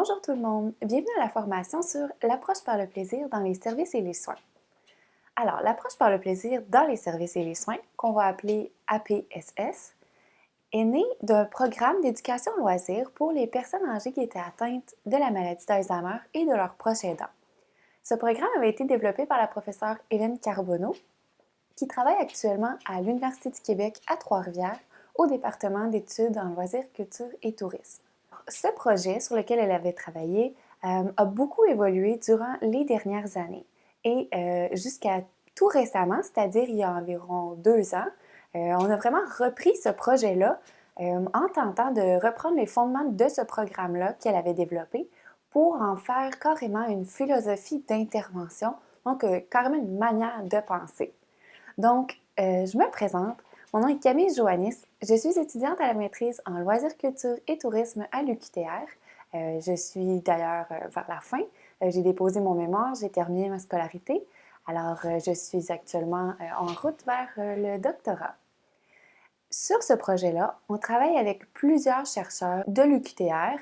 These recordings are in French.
Bonjour tout le monde, bienvenue à la formation sur l'approche par le plaisir dans les services et les soins. Alors, l'approche par le plaisir dans les services et les soins, qu'on va appeler APSS, est née d'un programme d'éducation loisir pour les personnes âgées qui étaient atteintes de la maladie d'Alzheimer et de leurs proches aidants. Ce programme avait été développé par la professeure Hélène Carbonneau, qui travaille actuellement à l'Université du Québec à Trois-Rivières, au département d'études en loisirs, culture et tourisme. Ce projet sur lequel elle avait travaillé a beaucoup évolué durant les dernières années et jusqu'à tout récemment, c'est-à-dire il y a environ 2 ans, on a vraiment repris ce projet-là en tentant de reprendre les fondements de ce programme-là qu'elle avait développé pour en faire carrément une philosophie d'intervention, donc carrément une manière de penser. Donc, je me présente. Mon nom est Camille Joannis. Je suis étudiante à la maîtrise en loisirs, culture et tourisme à l'UQTR. Je suis d'ailleurs vers la fin. J'ai déposé mon mémoire, j'ai terminé ma scolarité. Alors, je suis actuellement en route vers le doctorat. Sur ce projet-là, on travaille avec plusieurs chercheurs de l'UQTR,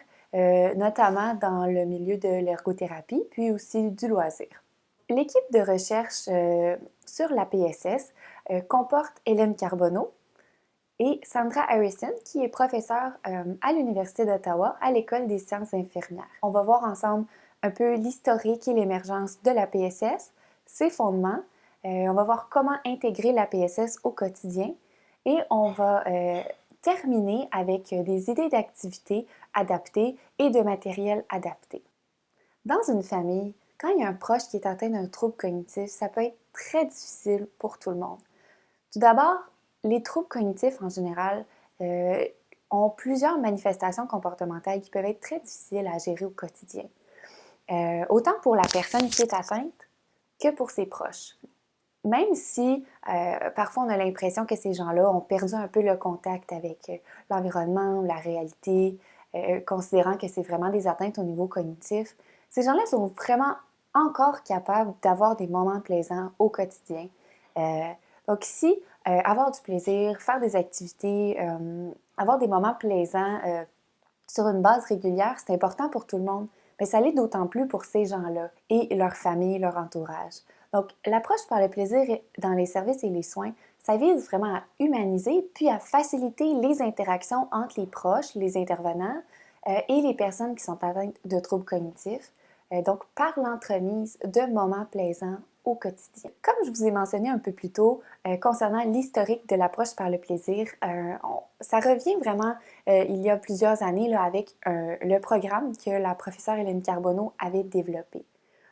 notamment dans le milieu de l'ergothérapie, puis aussi du loisir. L'équipe de recherche sur la PSS comporte Hélène Carbonneau et Sandra Harrison, qui est professeure à l'Université d'Ottawa à l'École des sciences infirmières. On va voir ensemble un peu l'historique et l'émergence de la PSS, ses fondements. On va voir comment intégrer la PSS au quotidien et on va terminer avec des idées d'activités adaptées et de matériel adapté. Dans une famille, quand il y a un proche qui est atteint d'un trouble cognitif, ça peut être très difficile pour tout le monde. Tout d'abord, les troubles cognitifs en général ont plusieurs manifestations comportementales qui peuvent être très difficiles à gérer au quotidien. Autant pour la personne qui est atteinte que pour ses proches. Même si parfois on a l'impression que ces gens-là ont perdu un peu le contact avec l'environnement ou la réalité, considérant que c'est vraiment des atteintes au niveau cognitif, ces gens-là sont vraiment encore capables d'avoir des moments plaisants au quotidien. Donc ici, avoir du plaisir, faire des activités, avoir des moments plaisants sur une base régulière, c'est important pour tout le monde, mais ça l'est d'autant plus pour ces gens-là et leur famille, leur entourage. Donc, l'approche par le plaisir dans les services et les soins, ça vise vraiment à humaniser puis à faciliter les interactions entre les proches, les intervenants et les personnes qui sont atteintes de troubles cognitifs, donc par l'entremise de moments plaisants au quotidien. Comme je vous ai mentionné un peu plus tôt, concernant l'historique de l'approche par le plaisir, ça revient vraiment il y a plusieurs années là, avec le programme que la professeure Hélène Carbonneau avait développé.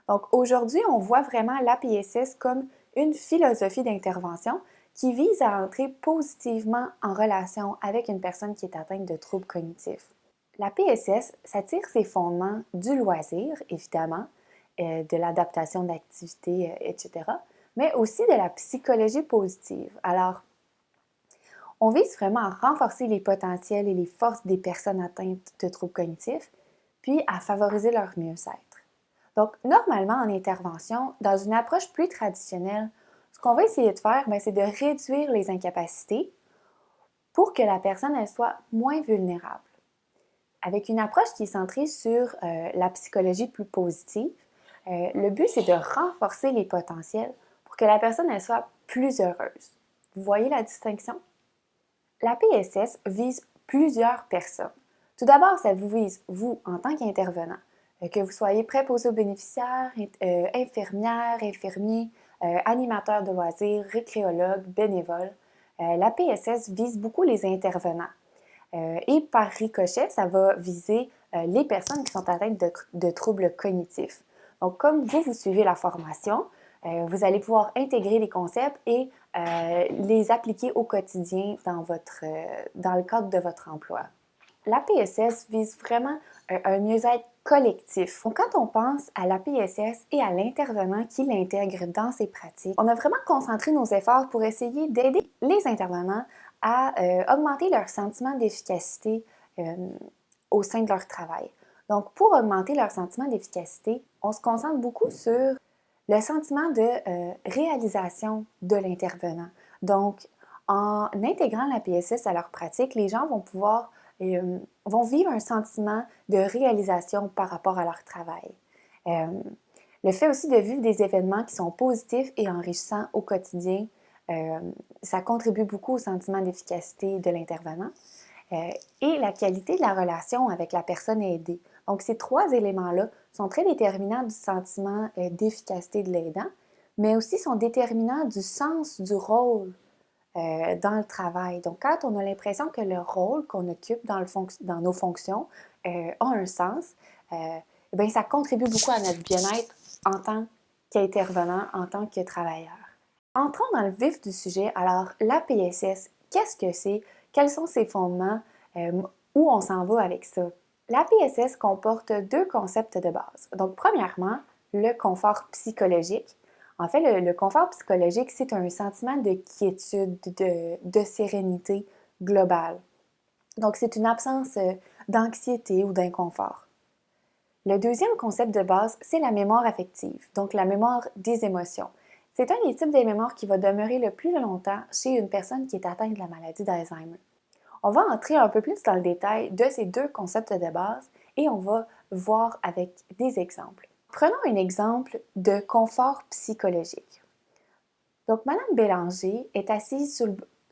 Donc aujourd'hui, on voit vraiment l'APSS comme une philosophie d'intervention qui vise à entrer positivement en relation avec une personne qui est atteinte de troubles cognitifs. La PSS, ça tire ses fondements du loisir, évidemment, de l'adaptation d'activités, etc., mais aussi de la psychologie positive. Alors, on vise vraiment à renforcer les potentiels et les forces des personnes atteintes de troubles cognitifs, puis à favoriser leur mieux-être. Donc, normalement, en intervention, dans une approche plus traditionnelle, ce qu'on va essayer de faire, c'est de réduire les incapacités pour que la personne elle soit moins vulnérable. Avec une approche qui est centrée sur la psychologie plus positive, le but, c'est de renforcer les potentiels pour que la personne elle soit plus heureuse. Vous voyez la distinction? La PSS vise plusieurs personnes. Tout d'abord, ça vous vise, vous, en tant qu'intervenant, que vous soyez préposé aux bénéficiaires, infirmière, infirmier, animateur de loisirs, récréologue, bénévole. La PSS vise beaucoup les intervenants. Et par ricochet, ça va viser les personnes qui sont atteintes de troubles cognitifs. Donc, comme vous suivez la formation, vous allez pouvoir intégrer les concepts et les appliquer au quotidien dans le cadre de votre emploi. La PSS vise vraiment un mieux-être collectif. Donc, quand on pense à la PSS et à l'intervenant qui l'intègre dans ses pratiques, on a vraiment concentré nos efforts pour essayer d'aider les intervenants à augmenter leur sentiment d'efficacité au sein de leur travail. Donc, pour augmenter leur sentiment d'efficacité, on se concentre beaucoup sur le sentiment de réalisation de l'intervenant. Donc, en intégrant la PSS à leur pratique, les gens vont pouvoir et vont vivre un sentiment de réalisation par rapport à leur travail. Le fait aussi de vivre des événements qui sont positifs et enrichissants au quotidien, ça contribue beaucoup au sentiment d'efficacité de l'intervenant. Et la qualité de la relation avec la personne aidée. Donc, ces trois éléments-là sont très déterminants du sentiment d'efficacité de l'aidant, mais aussi sont déterminants du sens du rôle dans le travail. Donc, quand on a l'impression que le rôle qu'on occupe dans nos fonctions a un sens, bien, ça contribue beaucoup à notre bien-être en tant qu'intervenant, en tant que travailleur. Entrons dans le vif du sujet. Alors, la PSS, qu'est-ce que c'est? Quels sont ses fondements? Où on s'en va avec ça? La PSS comporte deux concepts de base. Donc, premièrement, le confort psychologique. En fait, le confort psychologique, c'est un sentiment de quiétude, de sérénité globale. Donc, c'est une absence d'anxiété ou d'inconfort. Le deuxième concept de base, c'est la mémoire affective, donc la mémoire des émotions. C'est un des types de mémoire qui va demeurer le plus longtemps chez une personne qui est atteinte de la maladie d'Alzheimer. On va entrer un peu plus dans le détail de ces deux concepts de base et on va voir avec des exemples. Prenons un exemple de confort psychologique. Donc, Madame Bélanger est assise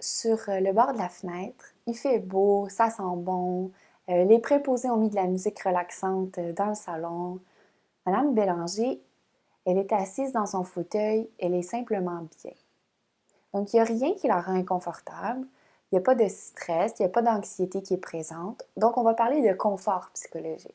sur le bord de la fenêtre. Il fait beau, ça sent bon. Les préposés ont mis de la musique relaxante dans le salon. Madame Bélanger, elle est assise dans son fauteuil, elle est simplement bien. Donc, il n'y a rien qui la rend inconfortable. Il n'y a pas de stress, il n'y a pas d'anxiété qui est présente. Donc, on va parler de confort psychologique.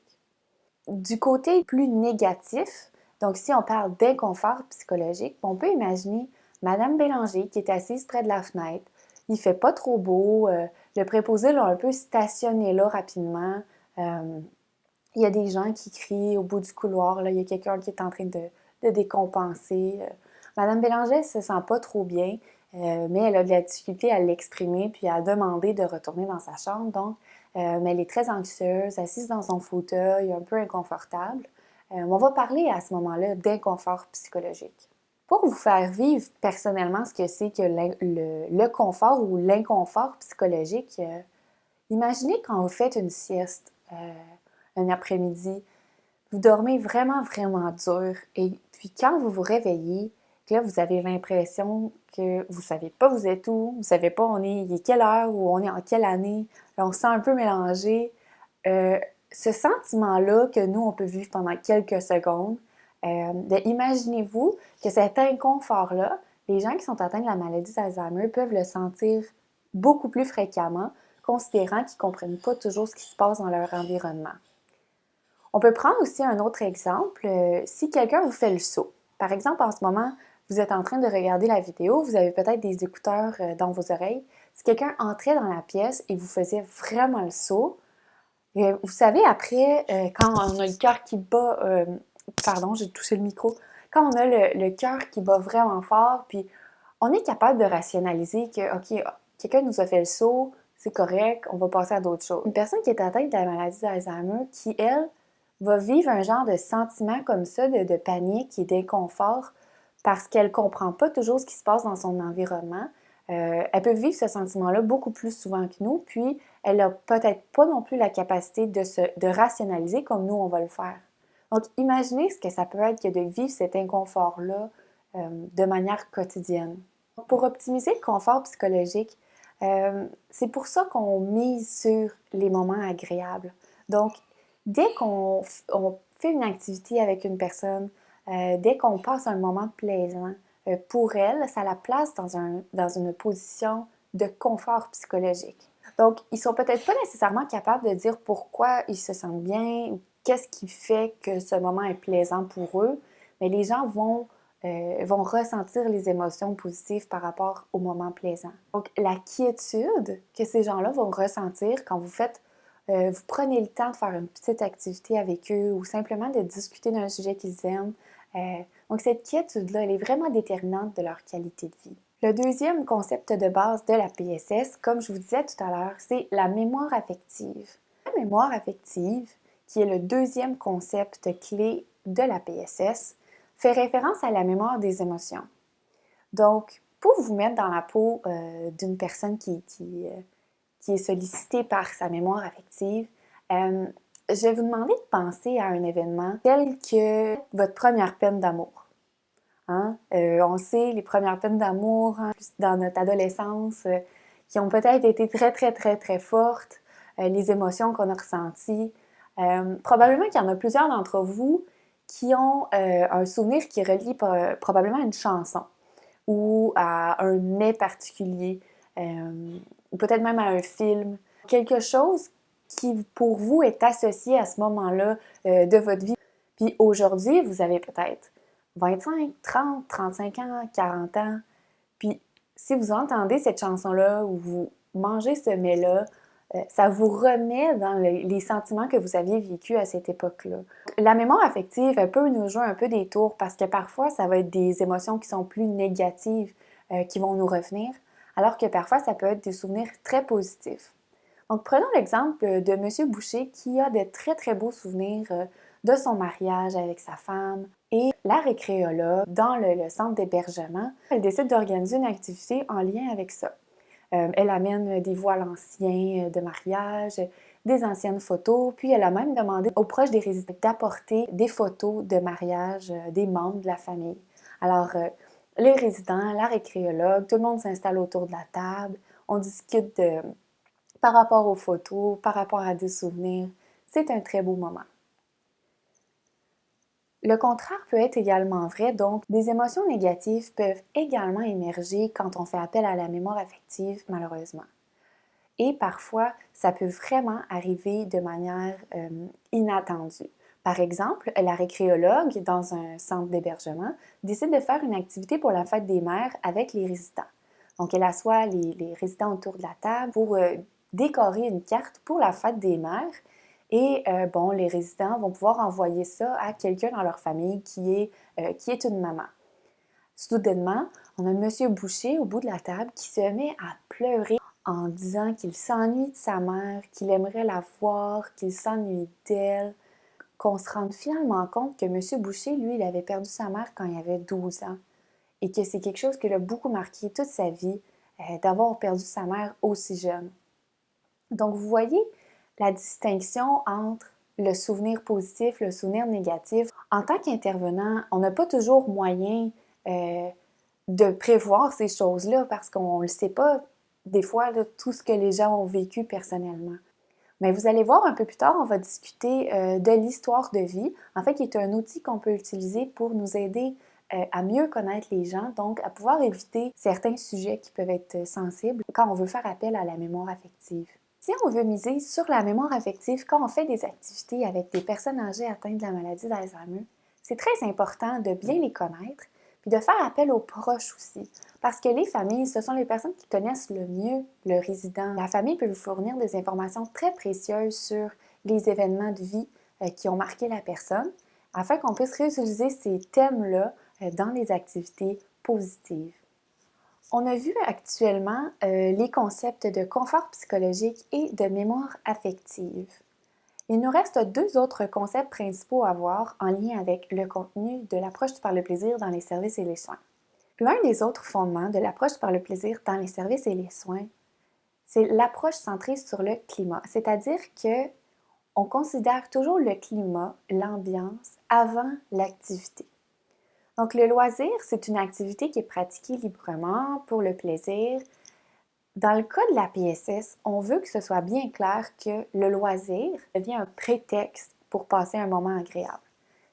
Du côté plus négatif, donc si on parle d'inconfort psychologique, on peut imaginer Madame Bélanger qui est assise près de la fenêtre. Il fait pas trop beau, le préposé l'a un peu stationné là rapidement. Il y a des gens qui crient au bout du couloir, là, il y a quelqu'un qui est en train de décompenser. Madame Bélanger ne se sent pas trop bien, mais elle a de la difficulté à l'exprimer puis à demander de retourner dans sa chambre. Donc, mais elle est très anxieuse, assise dans son fauteuil, un peu inconfortable. On va parler à ce moment-là d'inconfort psychologique. Pour vous faire vivre personnellement ce que c'est que le confort ou l'inconfort psychologique, imaginez quand vous faites une sieste un après-midi, vous dormez vraiment, vraiment dur et puis quand vous vous réveillez, là, vous avez l'impression que vous savez pas vous êtes où, vous savez pas il est quelle heure ou on est en quelle année, on se sent un peu mélangé. Ce sentiment-là que nous, on peut vivre pendant quelques secondes, imaginez-vous que cet inconfort-là, les gens qui sont atteints de la maladie d'Alzheimer peuvent le sentir beaucoup plus fréquemment, considérant qu'ils ne comprennent pas toujours ce qui se passe dans leur environnement. On peut prendre aussi un autre exemple, si quelqu'un vous fait le saut. Par exemple, en ce moment, vous êtes en train de regarder la vidéo, vous avez peut-être des écouteurs dans vos oreilles. Si quelqu'un entrait dans la pièce et vous faisait vraiment le saut, vous savez, après, quand on a le cœur qui bat, pardon, j'ai touché le micro, quand on a le cœur qui bat vraiment fort, puis on est capable de rationaliser que, OK, quelqu'un nous a fait le saut, c'est correct, on va passer à d'autres choses. Une personne qui est atteinte de la maladie d'Alzheimer, qui, elle, va vivre un genre de sentiment comme ça, de panique et d'inconfort, parce qu'elle ne comprend pas toujours ce qui se passe dans son environnement. Elle peut vivre ce sentiment-là beaucoup plus souvent que nous, puis elle n'a peut-être pas non plus la capacité de rationaliser comme nous, on va le faire. Donc, imaginez ce que ça peut être que de vivre cet inconfort-là de manière quotidienne. Pour optimiser le confort psychologique, c'est pour ça qu'on mise sur les moments agréables. Donc, dès qu'on fait une activité avec une personne, dès qu'on passe un moment plaisant, pour elle, ça la place dans une position de confort psychologique. Donc, ils sont peut-être pas nécessairement capables de dire pourquoi ils se sentent bien ou qu'est-ce qui fait que ce moment est plaisant pour eux, mais les gens vont ressentir les émotions positives par rapport au moment plaisant. Donc, la quiétude que ces gens-là vont ressentir quand vous prenez le temps de faire une petite activité avec eux ou simplement de discuter d'un sujet qu'ils aiment. Donc, cette quiétude-là, elle est vraiment déterminante de leur qualité de vie. Le deuxième concept de base de la PSS, comme je vous disais tout à l'heure, c'est la mémoire affective. La mémoire affective, qui est le deuxième concept clé de la PSS, fait référence à la mémoire des émotions. Donc, pour vous mettre dans la peau d'une personne qui qui est sollicité par sa mémoire affective, je vais vous demander de penser à un événement tel que votre première peine d'amour. Hein? On sait, les premières peines d'amour, hein, dans notre adolescence, qui ont peut-être été très, très, très, très fortes, les émotions qu'on a ressenties. Probablement qu'il y en a plusieurs d'entre vous qui ont un souvenir qui relie probablement à une chanson ou à un mets particulier, ou peut-être même à un film. Quelque chose qui, pour vous, est associé à ce moment-là de votre vie. Puis aujourd'hui, vous avez peut-être 25, 30, 35 ans, 40 ans. Puis si vous entendez cette chanson-là ou vous mangez ce mets-là, ça vous remet dans les sentiments que vous aviez vécus à cette époque-là. La mémoire affective, elle peut nous jouer un peu des tours parce que parfois, ça va être des émotions qui sont plus négatives qui vont nous revenir, alors que parfois, ça peut être des souvenirs très positifs. Donc, prenons l'exemple de M. Boucher qui a de très, très beaux souvenirs de son mariage avec sa femme. Et la récréologue, dans le centre d'hébergement, elle décide d'organiser une activité en lien avec ça. Elle amène des voiles anciens de mariage, des anciennes photos, puis elle a même demandé aux proches des résidents d'apporter des photos de mariage des membres de la famille. Alors, les résidents, la récréologue, tout le monde s'installe autour de la table, on discute par rapport aux photos, par rapport à des souvenirs. C'est un très beau moment. Le contraire peut être également vrai, donc des émotions négatives peuvent également émerger quand on fait appel à la mémoire affective, malheureusement. Et parfois, ça peut vraiment arriver de manière inattendue. Par exemple, la récréologue, dans un centre d'hébergement, décide de faire une activité pour la fête des mères avec les résidents. Donc, elle assoit les résidents autour de la table pour décorer une carte pour la fête des mères. Et bon, les résidents vont pouvoir envoyer ça à quelqu'un dans leur famille qui est une maman. Soudainement, on a M. Boucher au bout de la table qui se met à pleurer en disant qu'il s'ennuie de sa mère, qu'il aimerait la voir, qu'il s'ennuie d'elle, qu'on se rende finalement compte que M. Boucher, lui, il avait perdu sa mère quand il avait 12 ans et que c'est quelque chose qui l'a beaucoup marqué toute sa vie, d'avoir perdu sa mère aussi jeune. Donc, vous voyez la distinction entre le souvenir positif, le souvenir négatif. En tant qu'intervenant, on n'a pas toujours moyen de prévoir ces choses-là parce qu'on ne le sait pas, des fois, là, tout ce que les gens ont vécu personnellement. Mais vous allez voir un peu plus tard, on va discuter de l'histoire de vie, en fait, qui est un outil qu'on peut utiliser pour nous aider à mieux connaître les gens, donc à pouvoir éviter certains sujets qui peuvent être sensibles quand on veut faire appel à la mémoire affective. Si on veut miser sur la mémoire affective quand on fait des activités avec des personnes âgées atteintes de la maladie d'Alzheimer, c'est très important de bien les connaître puis de faire appel aux proches aussi. Parce que les familles, ce sont les personnes qui connaissent le mieux le résident. La famille peut vous fournir des informations très précieuses sur les événements de vie qui ont marqué la personne, afin qu'on puisse réutiliser ces thèmes-là dans les activités positives. On a vu actuellement les concepts de confort psychologique et de mémoire affective. Il nous reste deux autres concepts principaux à voir en lien avec le contenu de l'approche par le plaisir dans les services et les soins. L'un des autres fondements de l'approche par le plaisir dans les services et les soins, c'est l'approche centrée sur le climat, c'est-à-dire que on considère toujours le climat, l'ambiance, avant l'activité. Donc le loisir, c'est une activité qui est pratiquée librement pour le plaisir. Dans le cas de la PSS, on veut que ce soit bien clair que le loisir devient un prétexte pour passer un moment agréable.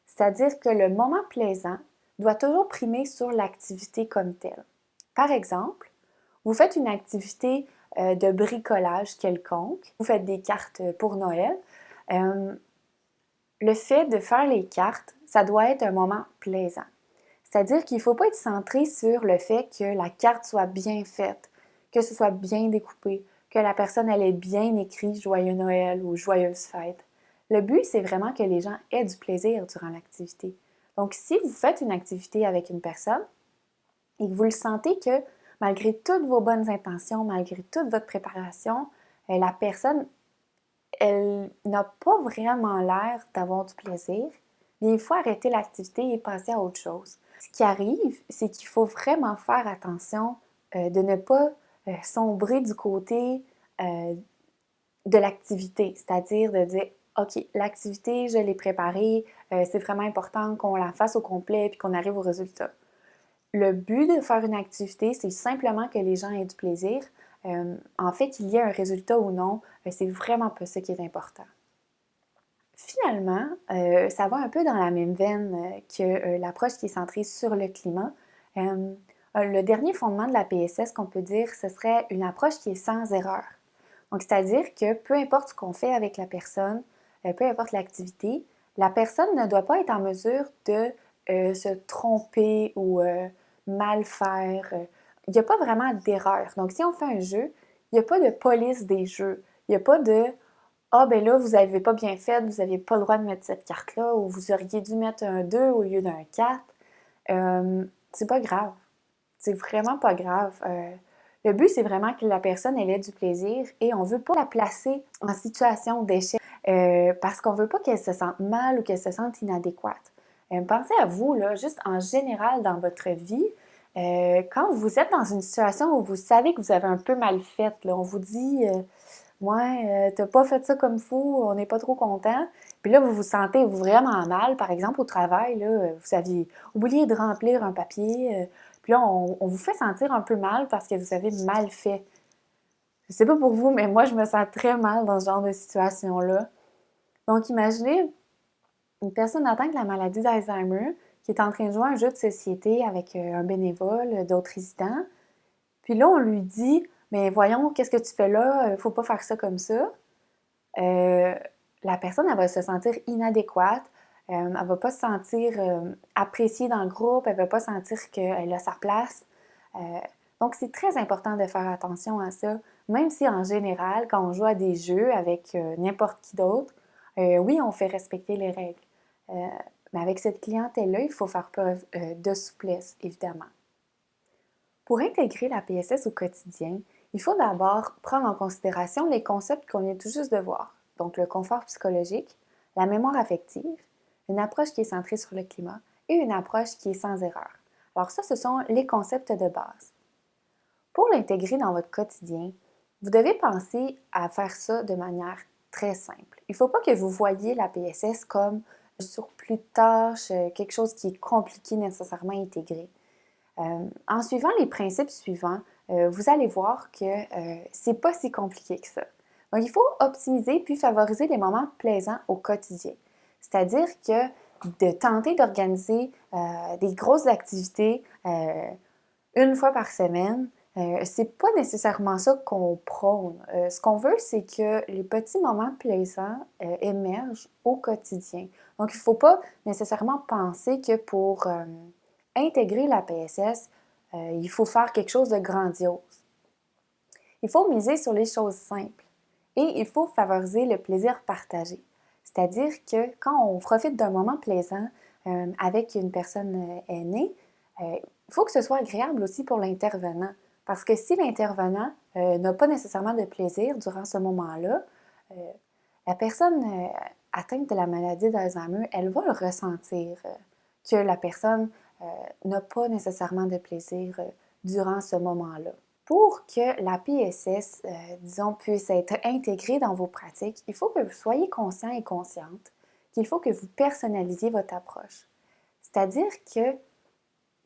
C'est-à-dire que le moment plaisant doit toujours primer sur l'activité comme telle. Par exemple, vous faites une activité de bricolage quelconque, vous faites des cartes pour Noël. Le fait de faire les cartes, ça doit être un moment plaisant. C'est-à-dire qu'il ne faut pas être centré sur le fait que la carte soit bien faite, que ce soit bien découpé, que la personne elle ait bien écrit Joyeux Noël ou Joyeuse fête. Le but, c'est vraiment que les gens aient du plaisir durant l'activité. Donc, si vous faites une activité avec une personne et que vous le sentez que malgré toutes vos bonnes intentions, malgré toute votre préparation, la personne, elle n'a pas vraiment l'air d'avoir du plaisir, bien, il faut arrêter l'activité et passer à autre chose. Ce qui arrive, c'est qu'il faut vraiment faire attention de ne pas sombrer du côté de l'activité, c'est-à-dire de dire, OK, l'activité, je l'ai préparée, c'est vraiment important qu'on la fasse au complet puis qu'on arrive au résultat. Le but de faire une activité, c'est simplement que les gens aient du plaisir. En fait, qu'il y ait un résultat ou non, c'est vraiment pas ça qui est important. Finalement, ça va un peu dans la même veine que l'approche qui est centrée sur le climat. Le dernier fondement de la PSS qu'on peut dire, ce serait une approche qui est sans erreur. Donc, c'est-à-dire que peu importe ce qu'on fait avec la personne, peu importe l'activité, la personne ne doit pas être en mesure de se tromper ou mal faire. Il n'y a pas vraiment d'erreur. Donc, si on fait un jeu, il n'y a pas de police des jeux. Il n'y a pas de ah, ben là, vous n'avez pas bien fait, vous n'aviez pas le droit de mettre cette carte-là, ou vous auriez dû mettre un 2 au lieu d'un 4. C'est pas grave. C'est vraiment pas grave. Le but, c'est vraiment que la personne elle ait du plaisir et on veut pas la placer en situation d'échec parce qu'on veut pas qu'elle se sente mal ou qu'elle se sente inadéquate. Pensez à vous, là, juste en général dans votre vie. Quand vous êtes dans une situation où vous savez que vous avez un peu mal fait, là, on vous dit ouais, t'as pas fait ça comme fou, on n'est pas trop content. Puis là, vous vous sentez vraiment mal. Par exemple, au travail, là, vous aviez oublié de remplir un papier. Puis là, on vous fait sentir un peu mal parce que vous avez mal fait. Je sais pas pour vous, mais moi, je me sens très mal dans ce genre de situation-là. Donc, imaginez une personne atteinte de la maladie d'Alzheimer qui est en train de jouer un jeu de société avec un bénévole, d'autres résidents. Puis là, on lui dit, mais voyons, qu'est-ce que tu fais là? Faut pas faire ça comme ça. Euh, la personne, elle va se sentir inadéquate, elle va pas se sentir appréciée dans le groupe, elle va pas sentir qu'elle a sa place. Euh, donc, c'est très important de faire attention à ça, même si en général, quand on joue à des jeux avec n'importe qui d'autre, oui, on fait respecter les règles. Mais avec cette clientèle-là, il faut faire preuve de souplesse, évidemment. Pour intégrer la PSS au quotidien, il faut d'abord prendre en considération les concepts qu'on vient tout juste de voir, donc le confort psychologique, la mémoire affective, une approche qui est centrée sur le climat et une approche qui est sans erreur. Alors ça, ce sont les concepts de base. Pour l'intégrer dans votre quotidien, vous devez penser à faire ça de manière très simple. Il ne faut pas que vous voyiez la PSS comme un surplus de tâches, quelque chose qui est compliqué nécessairement à intégrer. En suivant les principes suivants, vous allez voir que c'est pas si compliqué que ça. Donc, il faut optimiser puis favoriser les moments plaisants au quotidien. C'est-à-dire que de tenter d'organiser des grosses activités une fois par semaine, c'est pas nécessairement ça qu'on prône. Ce qu'on veut, c'est que les petits moments plaisants émergent au quotidien. Donc, il ne faut pas nécessairement penser que pour intégrer la PSS, il faut faire quelque chose de grandiose. Il faut miser sur les choses simples et il faut favoriser le plaisir partagé. C'est-à-dire que quand on profite d'un moment plaisant avec une personne aînée, il faut que ce soit agréable aussi pour l'intervenant. Parce que si l'intervenant n'a pas nécessairement de plaisir durant ce moment-là, la personne atteinte de la maladie d'Alzheimer, elle va le ressentir, que la personne n'a pas nécessairement de plaisir durant ce moment-là. Pour que la PSS, disons, puisse être intégrée dans vos pratiques, il faut que vous soyez conscient et consciente qu'il faut que vous personnalisiez votre approche. C'est-à-dire que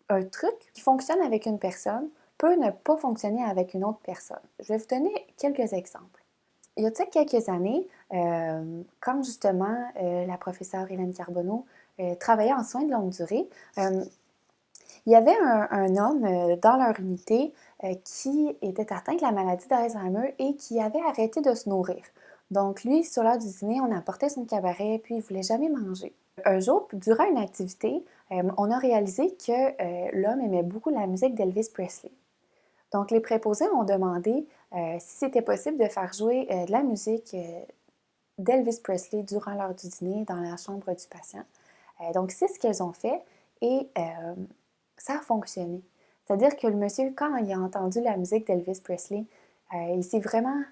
un truc qui fonctionne avec une personne peut ne pas fonctionner avec une autre personne. Je vais vous donner quelques exemples. Il y a quelques années, quand justement la professeure Hélène Carbonneau travaillait en soins de longue durée, il y avait un homme dans leur unité qui était atteint de la maladie d'Alzheimer et qui avait arrêté de se nourrir. Donc lui, sur l'heure du dîner, on apportait son cabaret puis il ne voulait jamais manger. Un jour, durant une activité, on a réalisé que l'homme aimait beaucoup la musique d'Elvis Presley. Donc les préposés ont demandé si c'était possible de faire jouer de la musique d'Elvis Presley durant l'heure du dîner dans la chambre du patient. Donc c'est ce qu'elles ont fait et ça a fonctionné. C'est-à-dire que le monsieur, quand il a entendu la musique d'Elvis Presley, il s'est vraiment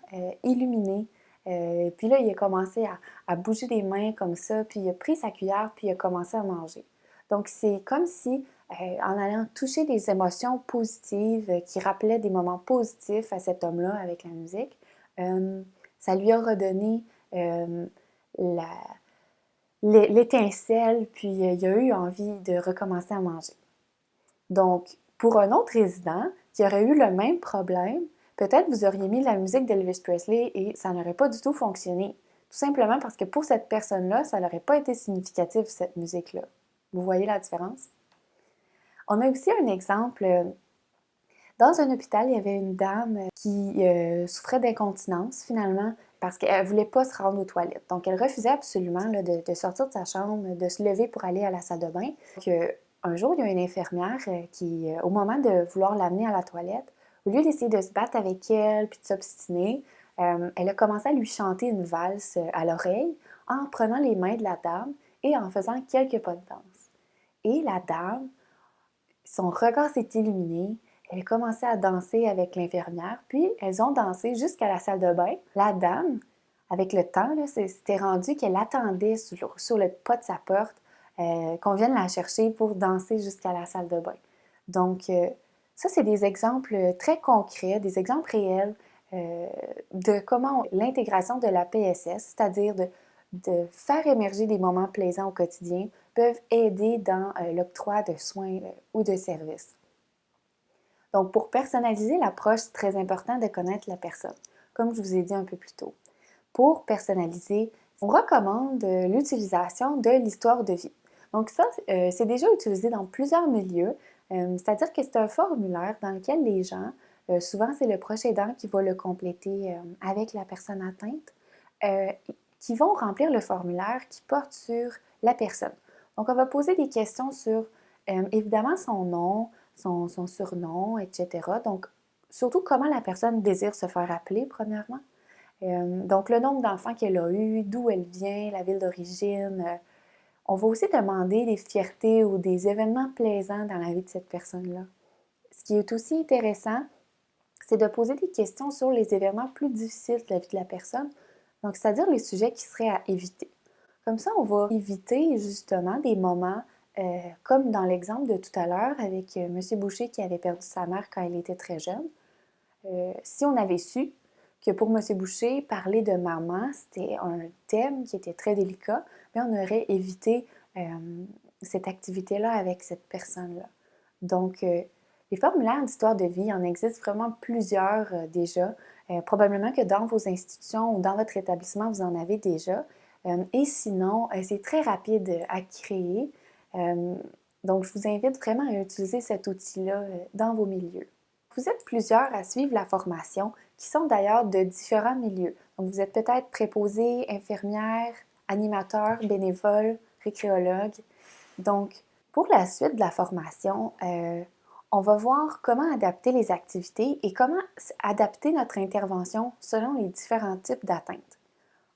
illuminé. Puis là, il a commencé à bouger les mains comme ça, puis il a pris sa cuillère, puis il a commencé à manger. Donc, c'est comme si, en allant toucher des émotions positives qui rappelaient des moments positifs à cet homme-là avec la musique, Ça lui a redonné la, l'étincelle, puis il a eu envie de recommencer à manger. Donc, pour un autre résident qui aurait eu le même problème, peut-être vous auriez mis la musique d'Elvis Presley et ça n'aurait pas du tout fonctionné. Tout simplement parce que pour cette personne-là, ça n'aurait pas été significatif, cette musique-là. Vous voyez la différence? On a aussi un exemple. Dans un hôpital, il y avait une dame qui souffrait d'incontinence finalement parce qu'elle ne voulait pas se rendre aux toilettes. Donc, elle refusait absolument là, de sortir de sa chambre, de se lever pour aller à la salle de bain. Donc, un jour, il y a une infirmière qui, au moment de vouloir l'amener à la toilette, au lieu d'essayer de se battre avec elle puis de s'obstiner, elle a commencé à lui chanter une valse à l'oreille en prenant les mains de la dame et en faisant quelques pas de danse. Et la dame, son regard s'est illuminé. Elle a commencé à danser avec l'infirmière, puis elles ont dansé jusqu'à la salle de bain. La dame, avec le temps, c'était rendu qu'elle attendait sur le pas de sa porte qu'on vienne la chercher pour danser jusqu'à la salle de bain. Donc, ça, c'est des exemples très concrets, des exemples réels de comment l'intégration de la PSS, c'est-à-dire de faire émerger des moments plaisants au quotidien, peuvent aider dans l'octroi de soins ou de services. Donc, pour personnaliser l'approche, c'est très important de connaître la personne, comme je vous ai dit un peu plus tôt. Pour personnaliser, on recommande l'utilisation de l'histoire de vie. Donc ça, c'est déjà utilisé dans plusieurs milieux, c'est-à-dire que c'est un formulaire dans lequel les gens, souvent c'est le proche aidant qui va le compléter avec la personne atteinte, qui vont remplir le formulaire qui porte sur la personne. Donc on va poser des questions sur, évidemment, son nom, son surnom, etc. Donc, surtout comment la personne désire se faire appeler, premièrement. Donc, le nombre d'enfants qu'elle a eu, d'où elle vient, la ville d'origine. On va aussi demander des fiertés ou des événements plaisants dans la vie de cette personne-là. Ce qui est aussi intéressant, c'est de poser des questions sur les événements plus difficiles de la vie de la personne, donc c'est-à-dire les sujets qui seraient à éviter. Comme ça, on va éviter justement des moments comme dans l'exemple de tout à l'heure avec M. Boucher qui avait perdu sa mère quand il était très jeune. Si on avait su que pour M. Boucher, parler de maman, c'était un thème qui était très délicat, mais on aurait évité cette activité-là avec cette personne-là. Donc, les formulaires d'histoire de vie, il en existe vraiment plusieurs déjà. Probablement que dans vos institutions ou dans votre établissement, vous en avez déjà. Et sinon, c'est très rapide à créer. Donc, je vous invite vraiment à utiliser cet outil-là dans vos milieux. Vous êtes plusieurs à suivre la formation, qui sont d'ailleurs de différents milieux. Donc, vous êtes peut-être préposé, infirmière, animateur, bénévole, récréologue. Donc, pour la suite de la formation, on va voir comment adapter les activités et comment adapter notre intervention selon les différents types d'atteintes.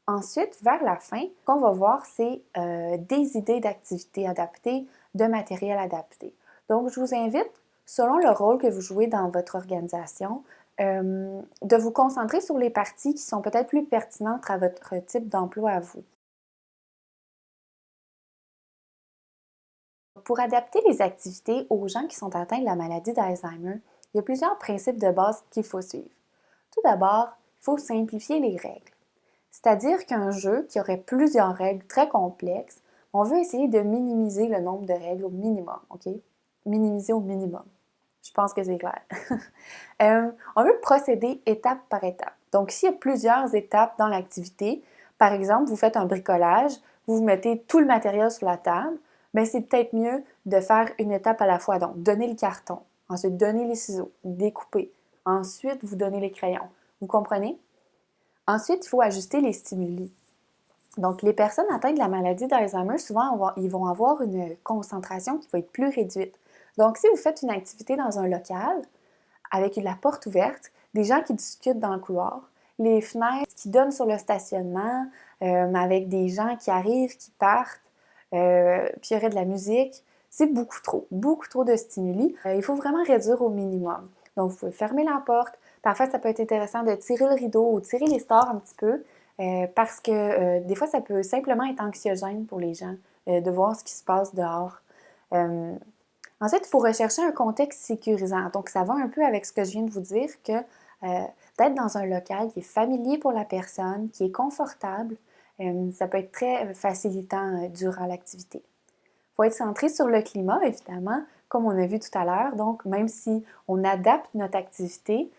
Ensuite, vers la fin, ce qu'on va voir, c'est des idées d'activités adaptées, de matériel adapté. Donc, je vous invite, selon le rôle que vous jouez dans votre organisation, de vous concentrer sur les parties qui sont peut-être plus pertinentes à votre type d'emploi à vous. Pour adapter les activités aux gens qui sont atteints de la maladie d'Alzheimer, il y a plusieurs principes de base qu'il faut suivre. Tout d'abord, il faut simplifier les règles. C'est-à-dire qu'un jeu qui aurait plusieurs règles très complexes, on veut essayer de minimiser le nombre de règles au minimum, OK? Minimiser au minimum. Je pense que c'est clair. On veut procéder étape par étape. Donc, s'il y a plusieurs étapes dans l'activité, par exemple, vous faites un bricolage, vous mettez tout le matériel sur la table, bien, c'est peut-être mieux de faire une étape à la fois. Donc, donner le carton, ensuite donner les ciseaux, découper, ensuite vous donnez les crayons. Vous comprenez? Ensuite, il faut ajuster les stimuli. Donc, les personnes atteintes de la maladie d'Alzheimer, souvent, ils vont avoir une concentration qui va être plus réduite. Donc, si vous faites une activité dans un local, avec la porte ouverte, des gens qui discutent dans le couloir, les fenêtres qui donnent sur le stationnement, avec des gens qui arrivent, qui partent, puis il y aurait de la musique, c'est beaucoup trop de stimuli. Il faut vraiment réduire au minimum. Donc, vous pouvez fermer la porte. Parfois, ça peut être intéressant de tirer le rideau ou tirer les stores un petit peu parce que des fois, ça peut simplement être anxiogène pour les gens de voir ce qui se passe dehors. Ensuite, il faut rechercher un contexte sécurisant. Donc, ça va un peu avec ce que je viens de vous dire, que d'être dans un local qui est familier pour la personne, qui est confortable. Ça peut être très facilitant durant l'activité. Il faut être centré sur le climat, évidemment, comme on a vu tout à l'heure. Donc, même si on adapte notre activité,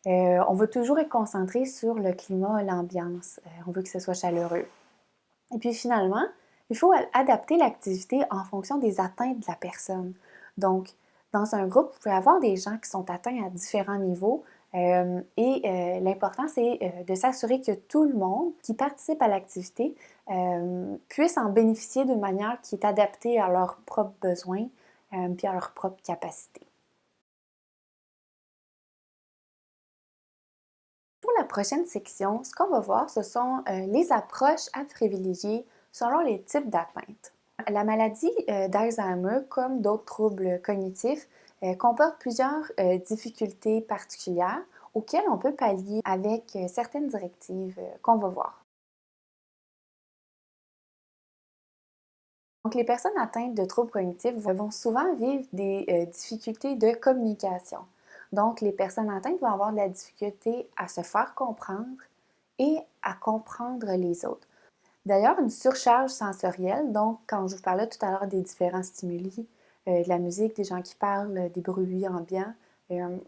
on veut toujours être concentré sur le climat, l'ambiance. On veut que ce soit chaleureux. Et puis finalement, il faut adapter l'activité en fonction des atteintes de la personne. Donc, dans un groupe, vous pouvez avoir des gens qui sont atteints à différents niveaux l'important, c'est de s'assurer que tout le monde qui participe à l'activité puisse en bénéficier d'une manière qui est adaptée à leurs propres besoins puis à leurs propres capacités. Pour la prochaine section, ce qu'on va voir, ce sont les approches à privilégier selon les types d'atteintes. La maladie d'Alzheimer, comme d'autres troubles cognitifs, comporte plusieurs difficultés particulières auxquelles on peut pallier avec certaines directives qu'on va voir. Donc, les personnes atteintes de troubles cognitifs vont souvent vivre des difficultés de communication. Donc, les personnes atteintes vont avoir de la difficulté à se faire comprendre et à comprendre les autres. D'ailleurs, une surcharge sensorielle, donc quand je vous parlais tout à l'heure des différents stimuli, de la musique, des gens qui parlent, des bruits ambiants,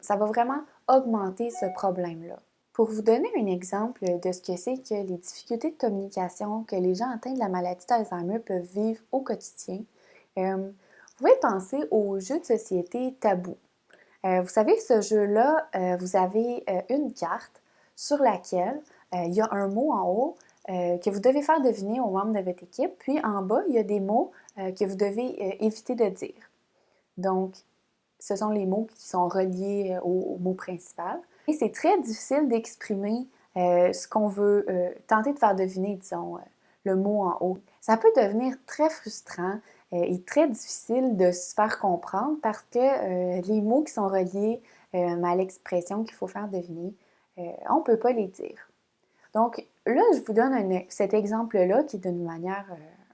ça va vraiment augmenter ce problème-là. Pour vous donner un exemple de ce que c'est que les difficultés de communication que les gens atteints de la maladie d'Alzheimer peuvent vivre au quotidien, vous pouvez penser au jeu de société Tabou. Vous savez, ce jeu-là, vous avez une carte sur laquelle il y a un mot en haut que vous devez faire deviner aux membres de votre équipe, puis en bas, il y a des mots que vous devez éviter de dire. Donc, ce sont les mots qui sont reliés au mot principal. Et c'est très difficile d'exprimer ce qu'on veut tenter de faire deviner, disons, le mot en haut. Ça peut devenir très frustrant et très difficile de se faire comprendre parce que les mots qui sont reliés à l'expression qu'il faut faire deviner, on ne peut pas les dire. Donc là, je vous donne cet exemple-là qui est d'une manière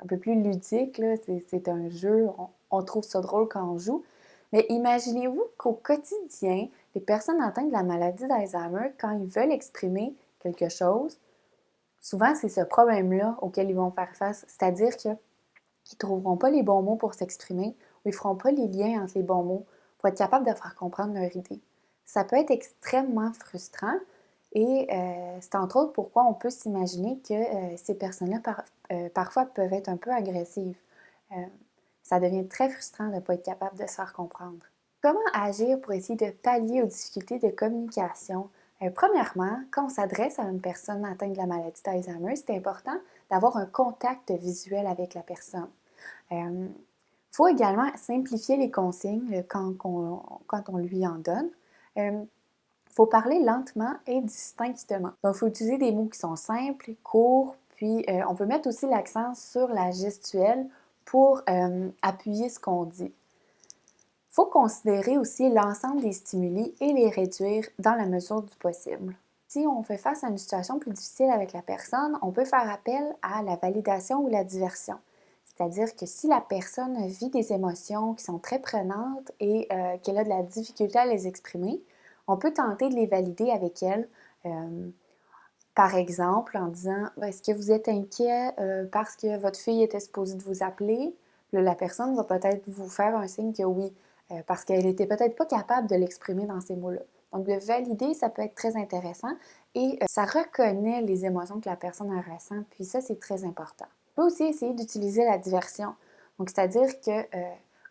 un peu plus ludique. C'est un jeu, on trouve ça drôle quand on joue. Mais imaginez-vous qu'au quotidien, les personnes atteintes de la maladie d'Alzheimer, quand ils veulent exprimer quelque chose, souvent c'est ce problème-là auquel ils vont faire face. C'est-à-dire qu'ils ne trouveront pas les bons mots pour s'exprimer ou ils ne feront pas les liens entre les bons mots pour être capables de faire comprendre leur idée. Ça peut être extrêmement frustrant. Et c'est entre autres pourquoi on peut s'imaginer que ces personnes-là, parfois, peuvent être un peu agressives. Ça devient très frustrant de ne pas être capable de se faire comprendre. Comment agir pour essayer de pallier aux difficultés de communication? Premièrement, quand on s'adresse à une personne atteinte de la maladie d'Alzheimer, c'est important d'avoir un contact visuel avec la personne. Il faut également simplifier les consignes quand on lui en donne. Il faut parler lentement et distinctement. Donc, il faut utiliser des mots qui sont simples, courts, puis on peut mettre aussi l'accent sur la gestuelle pour appuyer ce qu'on dit. Il faut considérer aussi l'ensemble des stimuli et les réduire dans la mesure du possible. Si on fait face à une situation plus difficile avec la personne, on peut faire appel à la validation ou la diversion. C'est-à-dire que si la personne vit des émotions qui sont très prenantes et qu'elle a de la difficulté à les exprimer, on peut tenter de les valider avec elle. Par exemple, en disant est-ce que vous êtes inquiet parce que votre fille était supposée de vous appeler? Là, la personne va peut-être vous faire un signe que oui, parce qu'elle n'était peut-être pas capable de l'exprimer dans ces mots-là. Donc, de valider, ça peut être très intéressant et ça reconnaît les émotions que la personne ressent, puis ça, c'est très important. On peut aussi essayer d'utiliser la diversion. Donc, c'est-à-dire que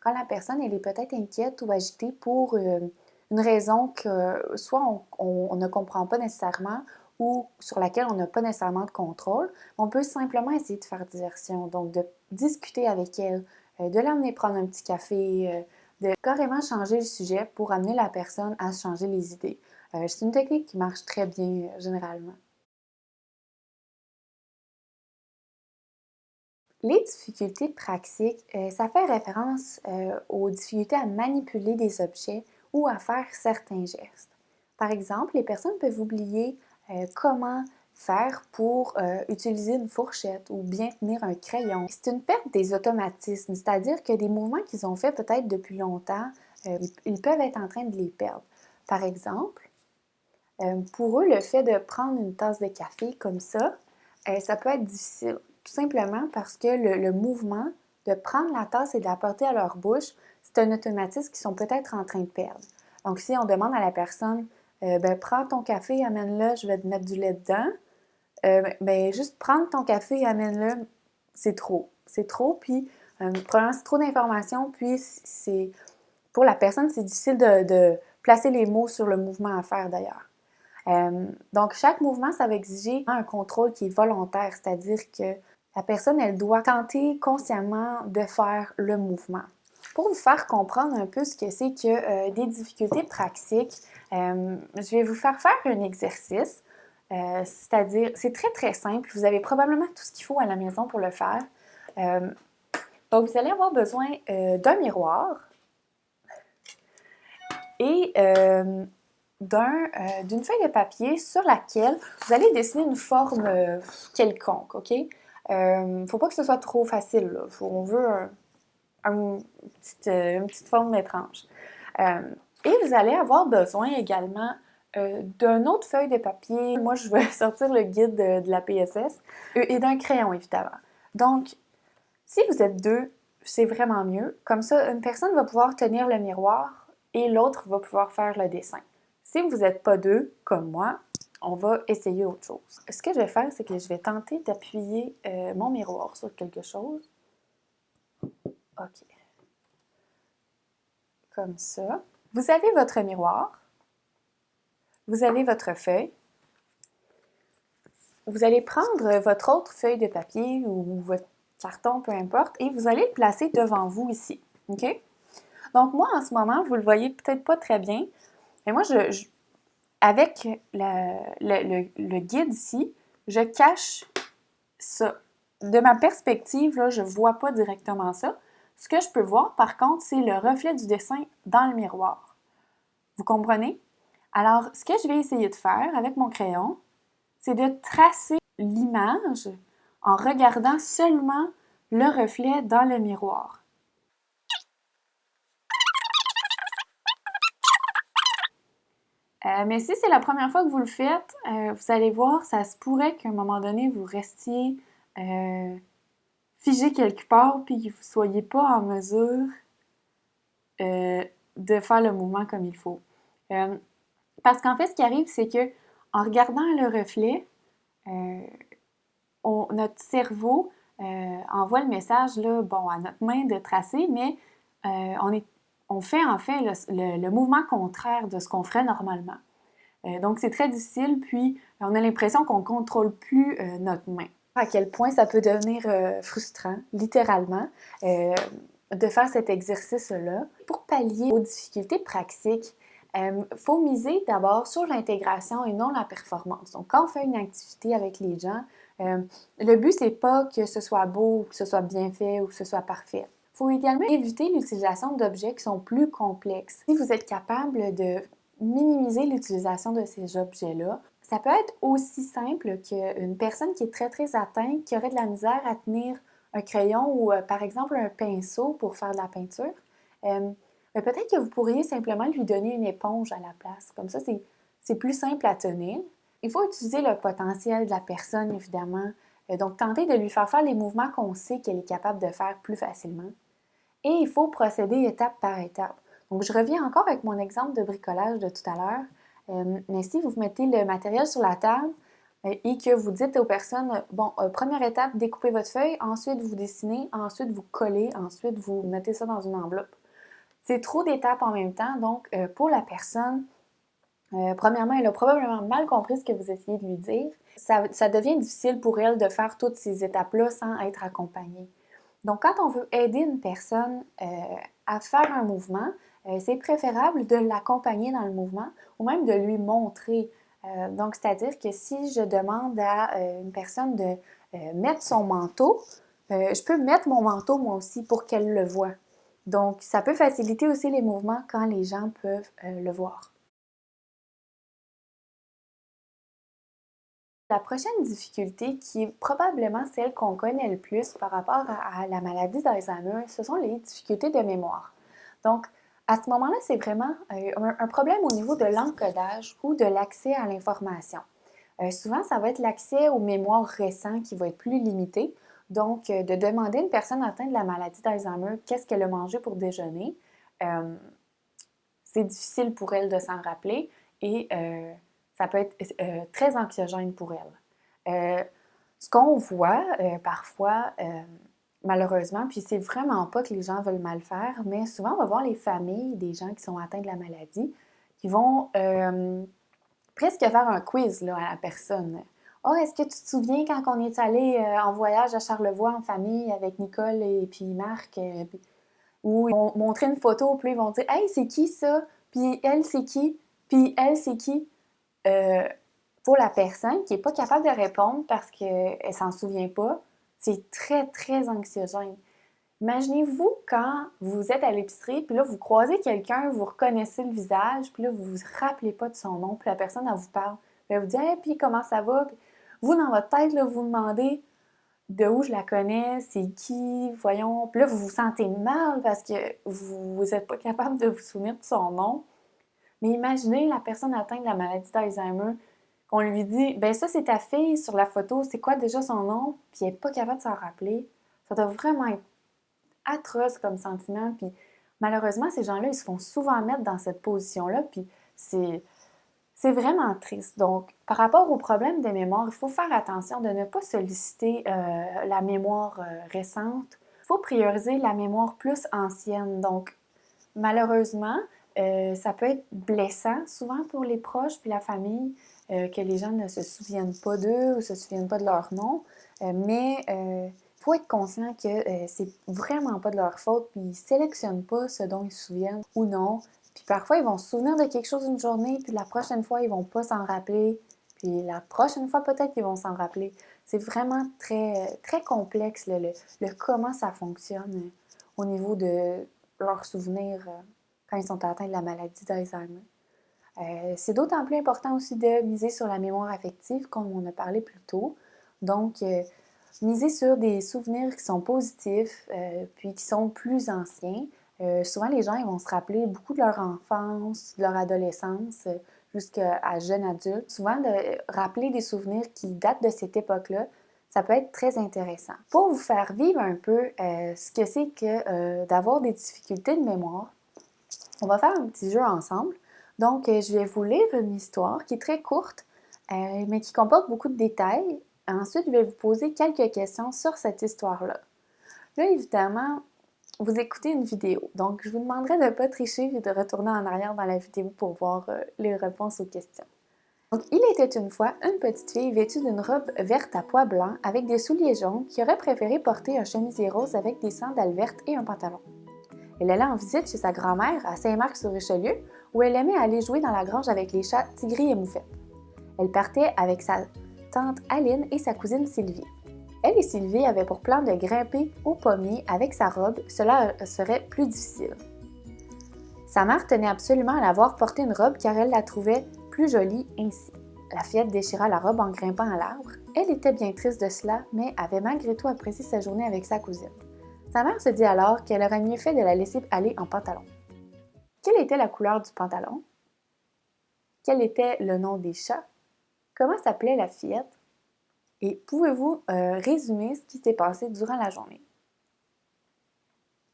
quand la personne, elle est peut-être inquiète ou agitée pour une raison que soit on ne comprend pas nécessairement ou sur laquelle on n'a pas nécessairement de contrôle, on peut simplement essayer de faire diversion. Donc, de discuter avec elle, de l'amener prendre un petit café, de carrément changer le sujet pour amener la personne à changer les idées. C'est une technique qui marche très bien généralement. Les difficultés praxiques, ça fait référence aux difficultés à manipuler des objets ou à faire certains gestes. Par exemple, les personnes peuvent oublier comment faire pour utiliser une fourchette ou bien tenir un crayon. C'est une perte des automatismes, c'est-à-dire que des mouvements qu'ils ont faits peut-être depuis longtemps, ils peuvent être en train de les perdre. Par exemple, Pour eux, le fait de prendre une tasse de café comme ça peut être difficile. Tout simplement parce que le mouvement de prendre la tasse et de la porter à leur bouche, c'est un automatisme qu'ils sont peut-être en train de perdre. Donc, si on demande à la personne, ben, prends ton café, amène-le, je vais te mettre du lait dedans, ben, juste prendre ton café et amène-le, c'est trop. C'est trop, puis probablement c'est trop d'informations, puis c'est pour la personne, c'est difficile de placer les mots sur le mouvement à faire d'ailleurs. Donc, chaque mouvement, ça va exiger un contrôle qui est volontaire, c'est-à-dire que la personne, elle doit tenter consciemment de faire le mouvement. Pour vous faire comprendre un peu ce que c'est que des difficultés pratiques, je vais vous faire un exercice, c'est-à-dire, c'est très très simple, vous avez probablement tout ce qu'il faut à la maison pour le faire. Donc, vous allez avoir besoin d'un miroir et d'une feuille de papier sur laquelle vous allez dessiner une forme quelconque, OK? Faut pas que ce soit trop facile, là. On veut une petite forme étrange. Et vous allez avoir besoin également d'une autre feuille de papier. Moi, je vais sortir le guide de la PSS et d'un crayon, évidemment. Donc, si vous êtes deux, c'est vraiment mieux. Comme ça, une personne va pouvoir tenir le miroir et l'autre va pouvoir faire le dessin. Si vous n'êtes pas deux, comme moi, on va essayer autre chose. Ce que je vais faire, c'est que je vais tenter d'appuyer mon miroir sur quelque chose. OK. Comme ça. Vous avez votre miroir. Vous avez votre feuille. Vous allez prendre votre autre feuille de papier ou votre carton, peu importe, et vous allez le placer devant vous ici. OK? Donc, moi, en ce moment, vous le voyez peut-être pas très bien, mais moi, avec le guide ici, je cache ça. De ma perspective, là, je ne vois pas directement ça. Ce que je peux voir, par contre, c'est le reflet du dessin dans le miroir. Vous comprenez? Alors, ce que je vais essayer de faire avec mon crayon, c'est de tracer l'image en regardant seulement le reflet dans le miroir. Mais si c'est la première fois que vous le faites, vous allez voir, ça se pourrait qu'à un moment donné, vous restiez figé quelque part puis que vous ne soyez pas en mesure de faire le mouvement comme il faut. Parce qu'en fait, ce qui arrive, c'est que en regardant le reflet, notre cerveau envoie le message là, bon, à notre main de tracer, mais on fait en fait le mouvement contraire de ce qu'on ferait normalement. Donc, c'est très difficile, puis on a l'impression qu'on ne contrôle plus notre main. À quel point ça peut devenir frustrant, littéralement, de faire cet exercice-là. Pour pallier aux difficultés pratiques, il faut miser d'abord sur l'intégration et non la performance. Donc, quand on fait une activité avec les gens, le but, c'est pas que ce soit beau, que ce soit bien fait ou que ce soit parfait. Il faut également éviter l'utilisation d'objets qui sont plus complexes. Si vous êtes capable de minimiser l'utilisation de ces objets-là, ça peut être aussi simple qu'une personne qui est très, très atteinte, qui aurait de la misère à tenir un crayon ou, par exemple, un pinceau pour faire de la peinture. Mais peut-être que vous pourriez simplement lui donner une éponge à la place. Comme ça, c'est plus simple à tenir. Il faut utiliser le potentiel de la personne, évidemment. Donc, tenter de lui faire faire les mouvements qu'on sait qu'elle est capable de faire plus facilement. Et il faut procéder étape par étape. Donc, je reviens encore avec mon exemple de bricolage de tout à l'heure. Mais si vous mettez le matériel sur la table et que vous dites aux personnes, bon, première étape, découpez votre feuille, ensuite vous dessinez, ensuite vous collez, ensuite vous mettez ça dans une enveloppe. C'est trop d'étapes en même temps, donc pour la personne, premièrement, elle a probablement mal compris ce que vous essayez de lui dire. Ça devient difficile pour elle de faire toutes ces étapes-là sans être accompagnée. Donc, quand on veut aider une personne à faire un mouvement, c'est préférable de l'accompagner dans le mouvement ou même de lui montrer. Donc, c'est-à-dire que si je demande à une personne de mettre son manteau, je peux mettre mon manteau moi aussi pour qu'elle le voie. Donc, ça peut faciliter aussi les mouvements quand les gens peuvent le voir. La prochaine difficulté, qui est probablement celle qu'on connaît le plus par rapport à la maladie d'Alzheimer, ce sont les difficultés de mémoire. Donc, À ce moment-là, c'est vraiment un problème au niveau de l'encodage ou de l'accès à l'information. Souvent, ça va être l'accès aux mémoires récentes qui va être plus limité. Donc, de demander à une personne atteinte de la maladie d'Alzheimer qu'est-ce qu'elle a mangé pour déjeuner, euh, c'est difficile pour elle de s'en rappeler et ça peut être très anxiogène pour elle. Ce qu'on voit parfois, malheureusement, puis c'est vraiment pas que les gens veulent mal faire, mais souvent on va voir les familles des gens qui sont atteints de la maladie qui vont presque faire un quiz là, à la personne. Oh, est-ce que tu te souviens quand on est allé en voyage à Charlevoix en famille avec Nicole et puis Marc? Ou ils vont montrer une photo, puis ils vont dire Hey, c'est qui ça? Puis elle, c'est qui? Puis elle, c'est qui? Euh, pour la personne qui n'est pas capable de répondre parce qu'elle ne s'en souvient pas, c'est très, très anxiogène. Imaginez-vous quand vous êtes à l'épicerie, puis là, vous croisez quelqu'un, vous reconnaissez le visage, puis là, vous ne vous rappelez pas de son nom, puis la personne, elle vous parle. Puis elle vous dit Hey, puis comment ça va? Puis vous, dans votre tête, là, vous demandez de où je la connais, c'est qui, voyons. Puis là, vous vous sentez mal parce que vous n'êtes pas capable de vous souvenir de son nom. Mais imaginez la personne atteinte de la maladie d'Alzheimer, qu'on lui dit, ben ça c'est ta fille sur la photo, c'est quoi déjà son nom? Puis elle n'est pas capable de s'en rappeler. Ça doit vraiment être atroce comme sentiment. Puis malheureusement, ces gens-là, ils se font souvent mettre dans cette position-là. Puis c'est c'est vraiment triste. Donc, par rapport au problème de mémoire, il faut faire attention de ne pas solliciter la mémoire récente. Il faut prioriser la mémoire plus ancienne. Donc, malheureusement, ça peut être blessant souvent pour les proches puis la famille que les gens ne se souviennent pas d'eux ou ne se souviennent pas de leur nom. Mais il faut être conscient que c'est vraiment pas de leur faute puis ils ne sélectionnent pas ce dont ils se souviennent ou non. Puis parfois, ils vont se souvenir de quelque chose une journée, puis la prochaine fois, ils vont pas s'en rappeler. Puis la prochaine fois, peut-être qu'ils vont s'en rappeler. C'est vraiment très, très complexe, le comment ça fonctionne au niveau de leurs souvenirs quand ils sont atteints de la maladie d'Alzheimer. C'est d'autant plus important aussi de miser sur la mémoire affective, comme on a parlé plus tôt. Donc, miser sur des souvenirs qui sont positifs, puis qui sont plus anciens. Souvent, les gens ils vont se rappeler beaucoup de leur enfance, de leur adolescence, jusqu'à jeune adulte. Souvent, de rappeler des souvenirs qui datent de cette époque-là, ça peut être très intéressant. Pour vous faire vivre un peu ce que c'est que d'avoir des difficultés de mémoire, on va faire un petit jeu ensemble. Donc, je vais vous lire une histoire qui est très courte, mais qui comporte beaucoup de détails. Ensuite, je vais vous poser quelques questions sur cette histoire-là. Là, évidemment, vous écoutez une vidéo. Donc, je vous demanderai de ne pas tricher et de retourner en arrière dans la vidéo pour voir les réponses aux questions. Donc, il était une fois une petite fille vêtue d'une robe verte à pois blancs avec des souliers jaunes qui aurait préféré porter un chemisier rose avec des sandales vertes et un pantalon. Elle allait en visite chez sa grand-mère à Saint-Marc-sur-Richelieu où elle aimait aller jouer dans la grange avec les chats Tigri et Moufette. Elle partait avec sa tante Aline et sa cousine Sylvie. Elle et Sylvie avaient pour plan de grimper au pommier avec sa robe, cela serait plus difficile. Sa mère tenait absolument à la voir porter une robe car elle la trouvait plus jolie ainsi. La fillette déchira la robe en grimpant à l'arbre. Elle était bien triste de cela, mais avait malgré tout apprécié sa journée avec sa cousine. Sa mère se dit alors qu'elle aurait mieux fait de la laisser aller en pantalon. Quelle était la couleur du pantalon? Quel était le nom des chats? Comment s'appelait la fillette? Et pouvez-vous résumer ce qui s'est passé durant la journée?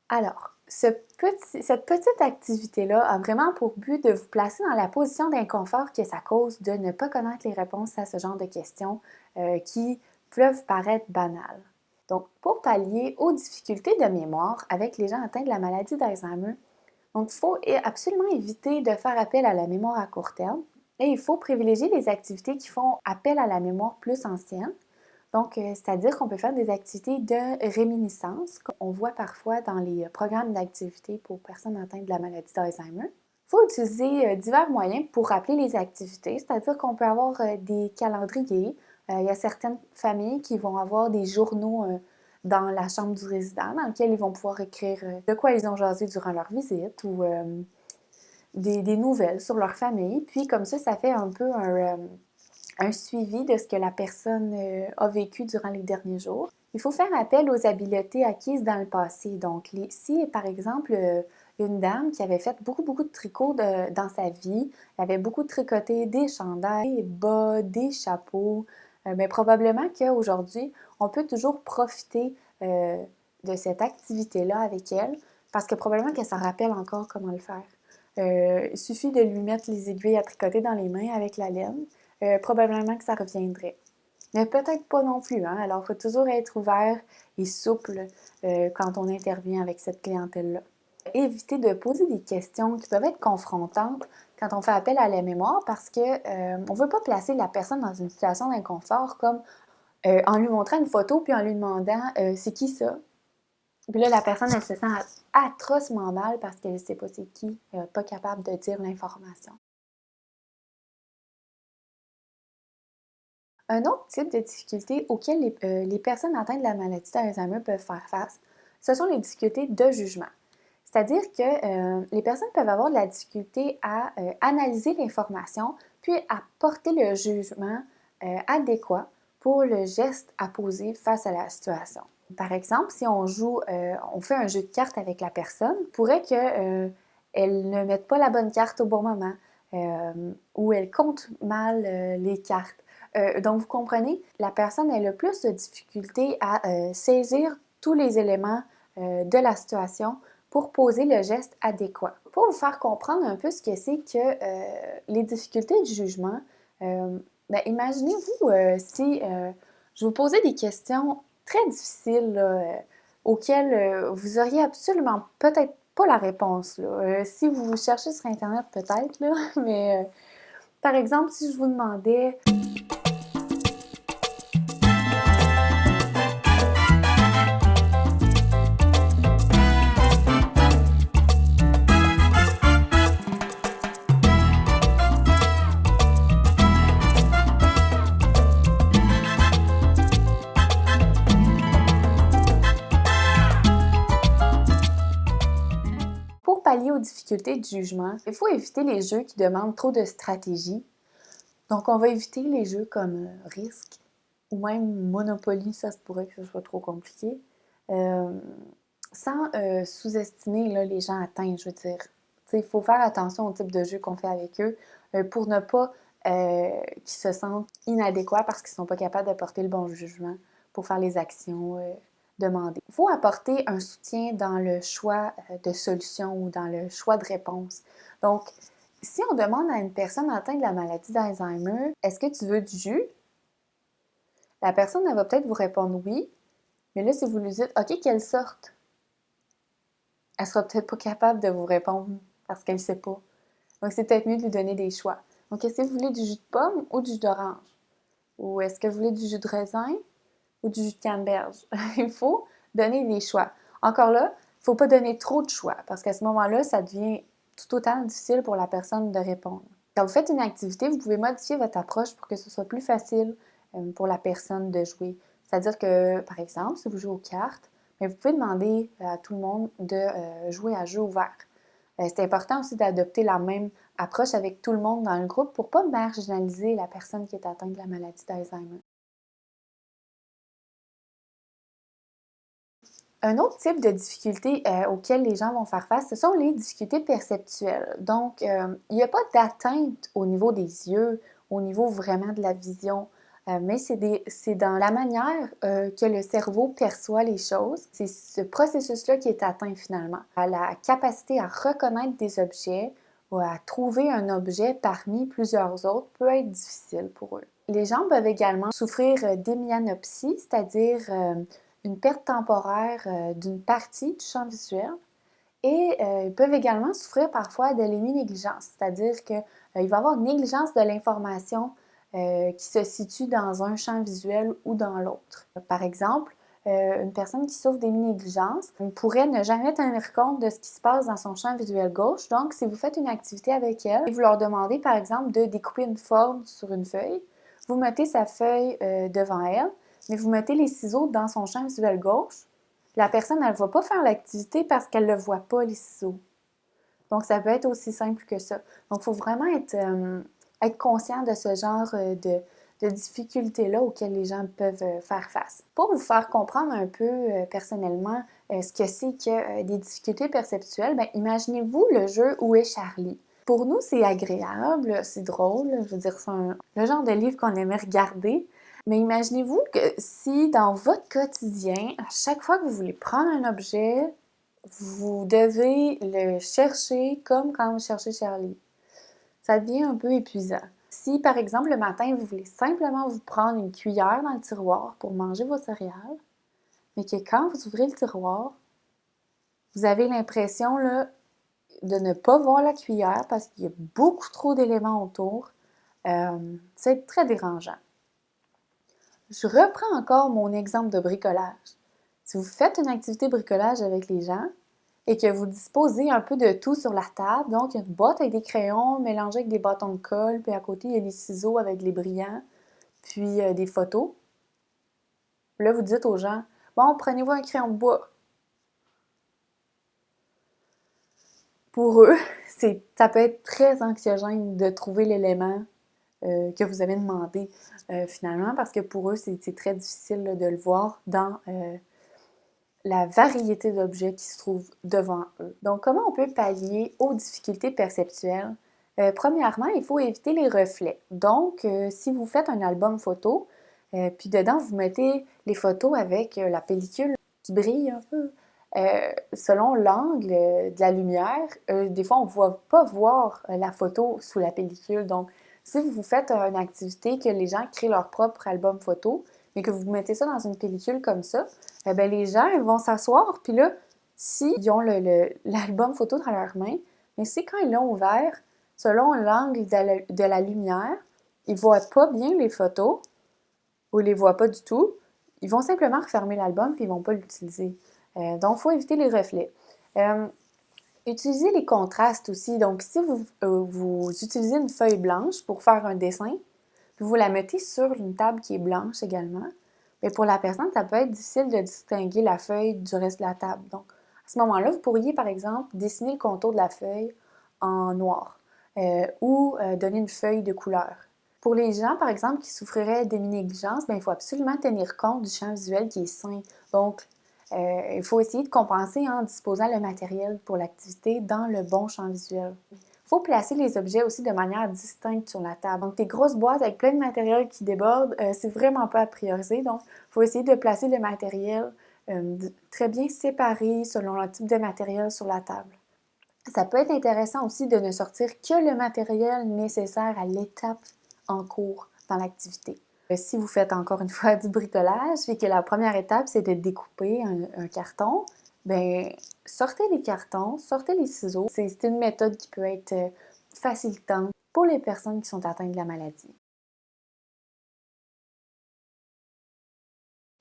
Alors, cette petite activité-là a vraiment pour but de vous placer dans la position d'inconfort que ça cause de ne pas connaître les réponses à ce genre de questions qui peuvent paraître banales. Donc, pour pallier aux difficultés de mémoire avec les gens atteints de la maladie d'Alzheimer, il faut absolument éviter de faire appel à la mémoire à court terme et il faut privilégier les activités qui font appel à la mémoire plus ancienne. Donc, c'est-à-dire qu'on peut faire des activités de réminiscence, qu'on voit parfois dans les programmes d'activité pour personnes atteintes de la maladie d'Alzheimer. Il faut utiliser divers moyens pour rappeler les activités, c'est-à-dire qu'on peut avoir des calendriers. Il y a certaines familles qui vont avoir des journaux dans la chambre du résident dans lesquels ils vont pouvoir écrire de quoi ils ont jasé durant leur visite ou des nouvelles sur leur famille. Puis comme ça fait un peu un suivi de ce que la personne a vécu durant les derniers jours. Il faut faire appel aux habiletés acquises dans le passé. Donc, si par exemple, il une dame qui avait fait beaucoup de tricot dans sa vie. Elle avait beaucoup tricoté des chandails, des bas, des chapeaux. Mais probablement qu'aujourd'hui, on peut toujours profiter de cette activité-là avec elle parce que probablement qu'elle s'en rappelle encore comment le faire. Il suffit de lui mettre les aiguilles à tricoter dans les mains avec la laine. Probablement que ça reviendrait. Mais peut-être pas non plus, hein? Alors, il faut toujours être ouvert et souple quand on intervient avec cette clientèle-là. Éviter de poser des questions qui peuvent être confrontantes quand on fait appel à la mémoire parce qu'on ne veut pas placer la personne dans une situation d'inconfort comme en lui montrant une photo puis en lui demandant c'est qui ça? Puis là, la personne, elle se sent atrocement mal parce qu'elle ne sait pas c'est qui, pas capable de dire l'information. Un autre type de difficulté auquel les personnes atteintes de la maladie d'Alzheimer peuvent faire face, ce sont les difficultés de jugement. C'est-à-dire que les personnes peuvent avoir de la difficulté à analyser l'information, puis à porter le jugement adéquat pour le geste à poser face à la situation. Par exemple, si on fait un jeu de cartes avec la personne, pourrait qu'elle ne mette pas la bonne carte au bon moment ou elle compte mal les cartes. Donc, vous comprenez, la personne a le plus de difficulté à saisir tous les éléments de la situation pour poser le geste adéquat. Pour vous faire comprendre un peu ce que c'est que les difficultés de jugement, ben, imaginez-vous si je vous posais des questions très difficiles là, auxquelles vous auriez absolument peut-être pas la réponse. Là. Si vous cherchez sur Internet, peut-être, là, mais par exemple, si je vous demandais pour pallier aux difficultés de jugement, il faut éviter les jeux qui demandent trop de stratégie. Donc, on va éviter les jeux comme Risque ou même Monopoly, ça se pourrait que ce soit trop compliqué. Sans sous-estimer là, les gens atteints, je veux dire. Il faut faire attention au type de jeu qu'on fait avec eux pour ne pas qu'ils se sentent inadéquats parce qu'ils ne sont pas capables de porter le bon jugement pour faire les actions demandées. Il faut apporter un soutien dans le choix de solutions ou dans le choix de réponses. Donc, si on demande à une personne atteinte de la maladie d'Alzheimer, est-ce que tu veux du jus? La personne, elle va peut-être vous répondre oui, mais là, si vous lui dites, OK, quelle sorte? Elle sera peut-être pas capable de vous répondre parce qu'elle ne sait pas. Donc, c'est peut-être mieux de lui donner des choix. Donc, est-ce que vous voulez du jus de pomme ou du jus d'orange? Ou est-ce que vous voulez du jus de raisin ou du jus de canneberge? Il faut donner des choix. Encore là, il ne faut pas donner trop de choix parce qu'à ce moment-là, ça devient tout autant difficile pour la personne de répondre. Quand vous faites une activité, vous pouvez modifier votre approche pour que ce soit plus facile pour la personne de jouer. C'est-à-dire que, par exemple, si vous jouez aux cartes, mais vous pouvez demander à tout le monde de jouer à jeu ouvert. C'est important aussi d'adopter la même approche avec tout le monde dans le groupe pour ne pas marginaliser la personne qui est atteinte de la maladie d'Alzheimer. Un autre type de difficulté auxquelles les gens vont faire face, ce sont les difficultés perceptuelles. Donc, il n'y a pas d'atteinte au niveau des yeux, au niveau vraiment de la vision, mais c'est dans la manière que le cerveau perçoit les choses. C'est ce processus-là qui est atteint finalement. La capacité à reconnaître des objets ou à trouver un objet parmi plusieurs autres peut être difficile pour eux. Les gens peuvent également souffrir d'hémianopsie, c'est-à-dire une perte temporaire d'une partie du champ visuel et ils peuvent également souffrir parfois de l'héminégligence, c'est-à-dire qu'il va y avoir une négligence de l'information qui se situe dans un champ visuel ou dans l'autre. Par exemple, une personne qui souffre d'héminégligence pourrait ne jamais tenir compte de ce qui se passe dans son champ visuel gauche. Donc, si vous faites une activité avec elle et vous leur demandez, par exemple, de découper une forme sur une feuille, vous mettez sa feuille devant elle, mais vous mettez les ciseaux dans son champ visuel gauche, la personne, elle ne va pas faire l'activité parce qu'elle ne voit pas, les ciseaux. Donc, ça peut être aussi simple que ça. Donc, il faut vraiment être conscient de ce genre de difficultés-là auxquelles les gens peuvent faire face. Pour vous faire comprendre un peu personnellement ce que c'est que des difficultés perceptuelles, ben, imaginez-vous le jeu Où est Charlie? Pour nous, c'est agréable, c'est drôle, je veux dire, c'est le genre de livre qu'on aimerait regarder. Mais imaginez-vous que si dans votre quotidien, à chaque fois que vous voulez prendre un objet, vous devez le chercher comme quand vous cherchez Charlie. Ça devient un peu épuisant. Si, par exemple, le matin, vous voulez simplement vous prendre une cuillère dans le tiroir pour manger vos céréales, mais que quand vous ouvrez le tiroir, vous avez l'impression là, de ne pas voir la cuillère parce qu'il y a beaucoup trop d'éléments autour, c'est très dérangeant. Je reprends encore mon exemple de bricolage. Si vous faites une activité bricolage avec les gens et que vous disposez un peu de tout sur la table, donc il y a une boîte avec des crayons mélangés avec des bâtons de colle, puis à côté il y a des ciseaux avec les brillants, puis des photos. Là, vous dites aux gens, bon, prenez-vous un crayon de bois. Pour eux, ça peut être très anxiogène de trouver l'élément que vous avez demandé finalement, parce que pour eux, c'est très difficile là, de le voir dans la variété d'objets qui se trouvent devant eux. Donc, comment on peut pallier aux difficultés perceptuelles? Premièrement, il faut éviter les reflets. Donc, si vous faites un album photo, puis dedans, vous mettez les photos avec la pellicule qui brille un peu, selon l'angle de la lumière, des fois, on ne va pas voir la photo sous la pellicule. Donc, si vous faites une activité que les gens créent leur propre album photo, mais que vous mettez ça dans une pellicule comme ça, eh bien, les gens ils vont s'asseoir, puis là, s'ils ont l'album photo dans leurs mains, mais c'est quand ils l'ont ouvert, selon l'angle de la lumière, ils ne voient pas bien les photos, ou ils ne les voient pas du tout. Ils vont simplement refermer l'album, puis ils ne vont pas l'utiliser. Donc, il faut éviter les reflets. Utilisez les contrastes aussi. Donc, si vous utilisez une feuille blanche pour faire un dessin, puis vous la mettez sur une table qui est blanche également, mais pour la personne, ça peut être difficile de distinguer la feuille du reste de la table. Donc, à ce moment-là, vous pourriez, par exemple, dessiner le contour de la feuille en noir ou donner une feuille de couleur. Pour les gens, par exemple, qui souffriraient d'héminégligence, il faut absolument tenir compte du champ visuel qui est sain. Donc, il faut essayer de compenser en disposant le matériel pour l'activité dans le bon champ visuel. Il faut placer les objets aussi de manière distincte sur la table. Donc, des grosses boîtes avec plein de matériel qui déborde, c'est vraiment pas à prioriser. Donc, il faut essayer de placer le matériel très bien séparé selon le type de matériel sur la table. Ça peut être intéressant aussi de ne sortir que le matériel nécessaire à l'étape en cours dans l'activité. Si vous faites encore une fois du bricolage et que la première étape, c'est de découper un carton, bien, sortez les cartons, sortez les ciseaux. C'est une méthode qui peut être facilitante pour les personnes qui sont atteintes de la maladie.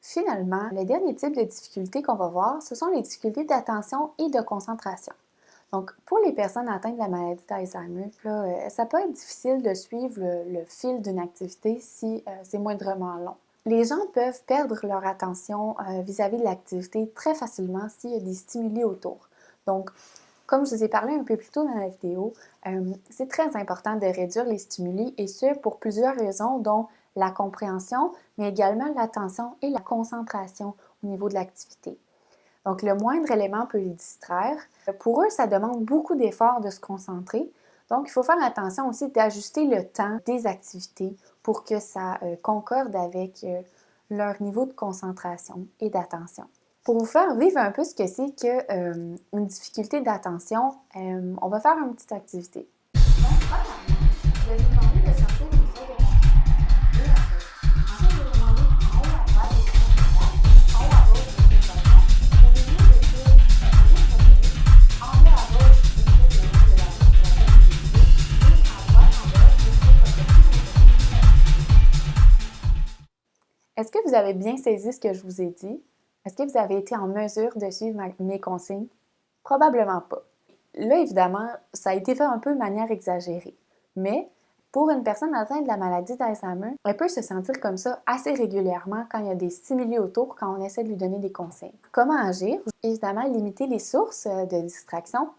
Finalement, le dernier type de difficulté qu'on va voir, ce sont les difficultés d'attention et de concentration. Donc, pour les personnes atteintes de la maladie d'Alzheimer, ça peut être difficile de suivre le fil d'une activité si c'est moindrement long. Les gens peuvent perdre leur attention vis-à-vis de l'activité très facilement s'il y a des stimuli autour. Donc, comme je vous ai parlé un peu plus tôt dans la vidéo, c'est très important de réduire les stimuli et ce pour plusieurs raisons, dont la compréhension, mais également l'attention et la concentration au niveau de l'activité. Donc, le moindre élément peut les distraire. Pour eux, ça demande beaucoup d'efforts de se concentrer. Donc, il faut faire attention aussi d'ajuster le temps des activités pour que ça concorde avec leur niveau de concentration et d'attention. Pour vous faire vivre un peu ce que c'est qu'une difficulté d'attention, on va faire une petite activité. Donc, premièrement, je vais vous demander de sortir une feuille de papier et un feuille. Ensuite, je vais vous demander en haut à droite de l'écran de en haut à gauche de l'écran au milieu de l'écran, en bas à gauche de l'écran de la bouche pour laquelle vous utilisez et à droite en bas de l'écran de votre Est-ce que vous avez bien saisi ce que je vous ai dit? Est-ce que vous avez été en mesure de suivre mes consignes? Probablement pas. Là, évidemment, ça a été fait un peu de manière exagérée. Mais pour une personne atteinte de la maladie d'Alzheimer, elle peut se sentir comme ça assez régulièrement quand il y a des stimuli autour, quand on essaie de lui donner des consignes. Comment agir? Évidemment, limiter les sources de distraction.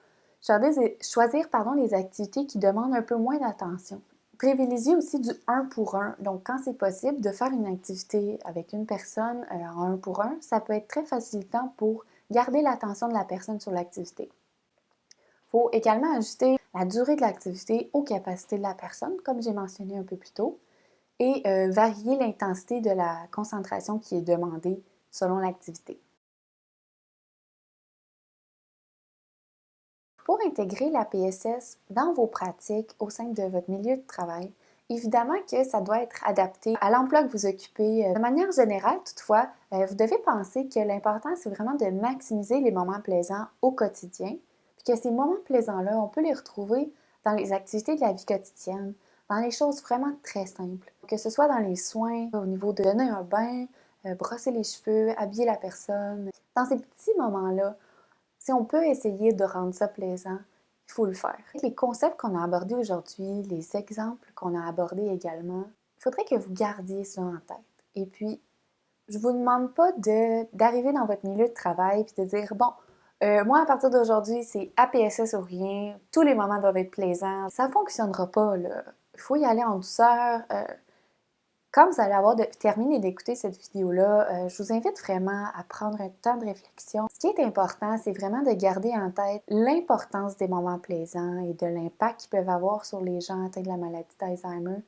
Choisir les activités qui demandent un peu moins d'attention. Privilégier aussi du 1 pour 1. Donc, quand c'est possible de faire une activité avec une personne en 1 pour 1, ça peut être très facilitant pour garder l'attention de la personne sur l'activité. Il faut également ajuster la durée de l'activité aux capacités de la personne, comme j'ai mentionné un peu plus tôt, et varier l'intensité de la concentration qui est demandée selon l'activité. Pour intégrer la PSS dans vos pratiques au sein de votre milieu de travail, évidemment que ça doit être adapté à l'emploi que vous occupez. De manière générale, toutefois, vous devez penser que l'important, c'est vraiment de maximiser les moments plaisants au quotidien, puis que ces moments plaisants-là, on peut les retrouver dans les activités de la vie quotidienne, dans les choses vraiment très simples. Que ce soit dans les soins, au niveau de donner un bain, brosser les cheveux, habiller la personne. Dans ces petits moments-là, si on peut essayer de rendre ça plaisant, il faut le faire. Les concepts qu'on a abordés aujourd'hui, les exemples qu'on a abordés également, il faudrait que vous gardiez ça en tête. Et puis, je vous demande pas d'arriver dans votre milieu de travail et de dire, bon, moi, à partir d'aujourd'hui, c'est APSS ou rien, tous les moments doivent être plaisants. Ça ne fonctionnera pas, là. Il faut y aller en douceur. Quand vous allez avoir terminé d'écouter cette vidéo-là, je vous invite vraiment à prendre un temps de réflexion. Ce qui est important, c'est vraiment de garder en tête l'importance des moments plaisants et de l'impact qu'ils peuvent avoir sur les gens atteints de la maladie d'Alzheimer.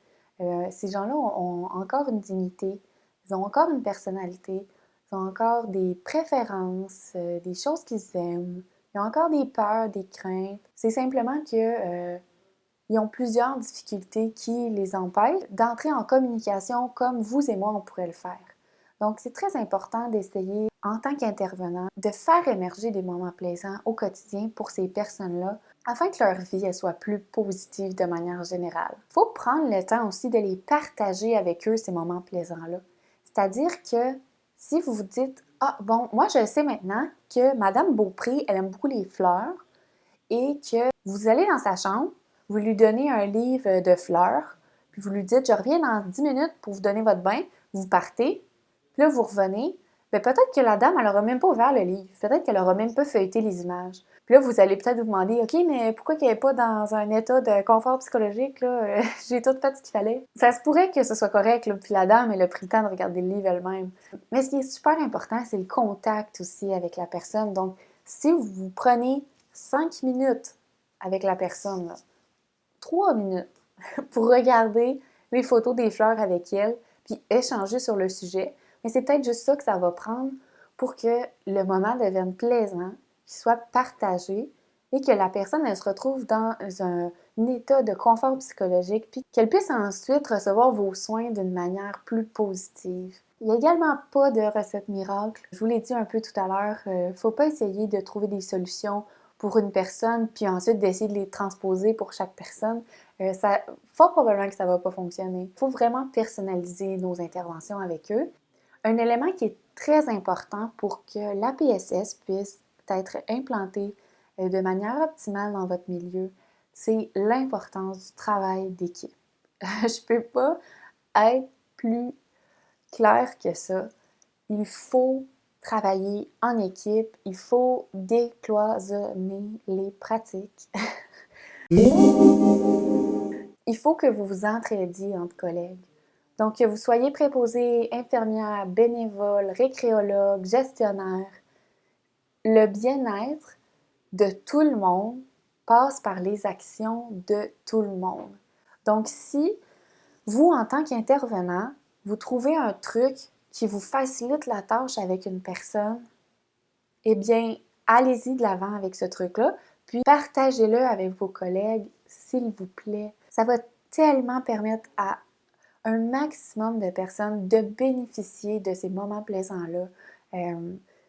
Ces gens-là ont encore une dignité, ils ont encore une personnalité, ils ont encore des préférences, des choses qu'ils aiment, ils ont encore des peurs, des craintes. C'est simplement que ils ont plusieurs difficultés qui les empêchent d'entrer en communication comme vous et moi, on pourrait le faire. Donc, c'est très important d'essayer, en tant qu'intervenant, de faire émerger des moments plaisants au quotidien pour ces personnes-là, afin que leur vie elle soit plus positive de manière générale. Il faut prendre le temps aussi de les partager avec eux, ces moments plaisants-là. C'est-à-dire que si vous vous dites « Ah, bon, moi je sais maintenant que Madame Beaupré, elle aime beaucoup les fleurs, et que vous allez dans sa chambre, vous lui donnez un livre de fleurs, puis vous lui dites « Je reviens dans 10 minutes pour vous donner votre bain », vous partez, puis là, vous revenez, bien peut-être que la dame, elle n'aura même pas ouvert le livre, peut-être qu'elle n'aura même pas feuilleté les images. Puis là, vous allez peut-être vous demander « OK, mais pourquoi qu'elle n'est pas dans un état de confort psychologique, là? J'ai tout fait ce qu'il fallait. » Ça se pourrait que ce soit correct, là, puis la dame, elle a pris le temps de regarder le livre elle-même. Mais ce qui est super important, c'est le contact aussi avec la personne. Donc, si vous prenez 5 minutes avec la personne, là, 3 minutes pour regarder les photos des fleurs avec elle, puis échanger sur le sujet. Mais c'est peut-être juste ça que ça va prendre pour que le moment devienne plaisant, qu'il soit partagé et que la personne, elle se retrouve dans un état de confort psychologique, puis qu'elle puisse ensuite recevoir vos soins d'une manière plus positive. Il n'y a également pas de recette miracle. Je vous l'ai dit un peu tout à l'heure, il ne faut pas essayer de trouver des solutions pour une personne, puis ensuite d'essayer de les transposer pour chaque personne. Fort probablement que ça ne va pas fonctionner. Il faut vraiment personnaliser nos interventions avec eux. Un élément qui est très important pour que l'APSS puisse être implanté de manière optimale dans votre milieu, c'est l'importance du travail d'équipe. Je ne peux pas être plus clair que ça. Il faut travailler en équipe, il faut décloisonner les pratiques. Il faut que vous vous entraidiez entre collègues. Donc, que vous soyez préposé, infirmière, bénévole, récréologue, gestionnaire, le bien-être de tout le monde passe par les actions de tout le monde. Donc, si vous, en tant qu'intervenant, vous trouvez un truc qui vous facilite la tâche avec une personne, eh bien, allez-y de l'avant avec ce truc-là, puis partagez-le avec vos collègues, s'il vous plaît. Ça va tellement permettre à un maximum de personnes de bénéficier de ces moments plaisants-là.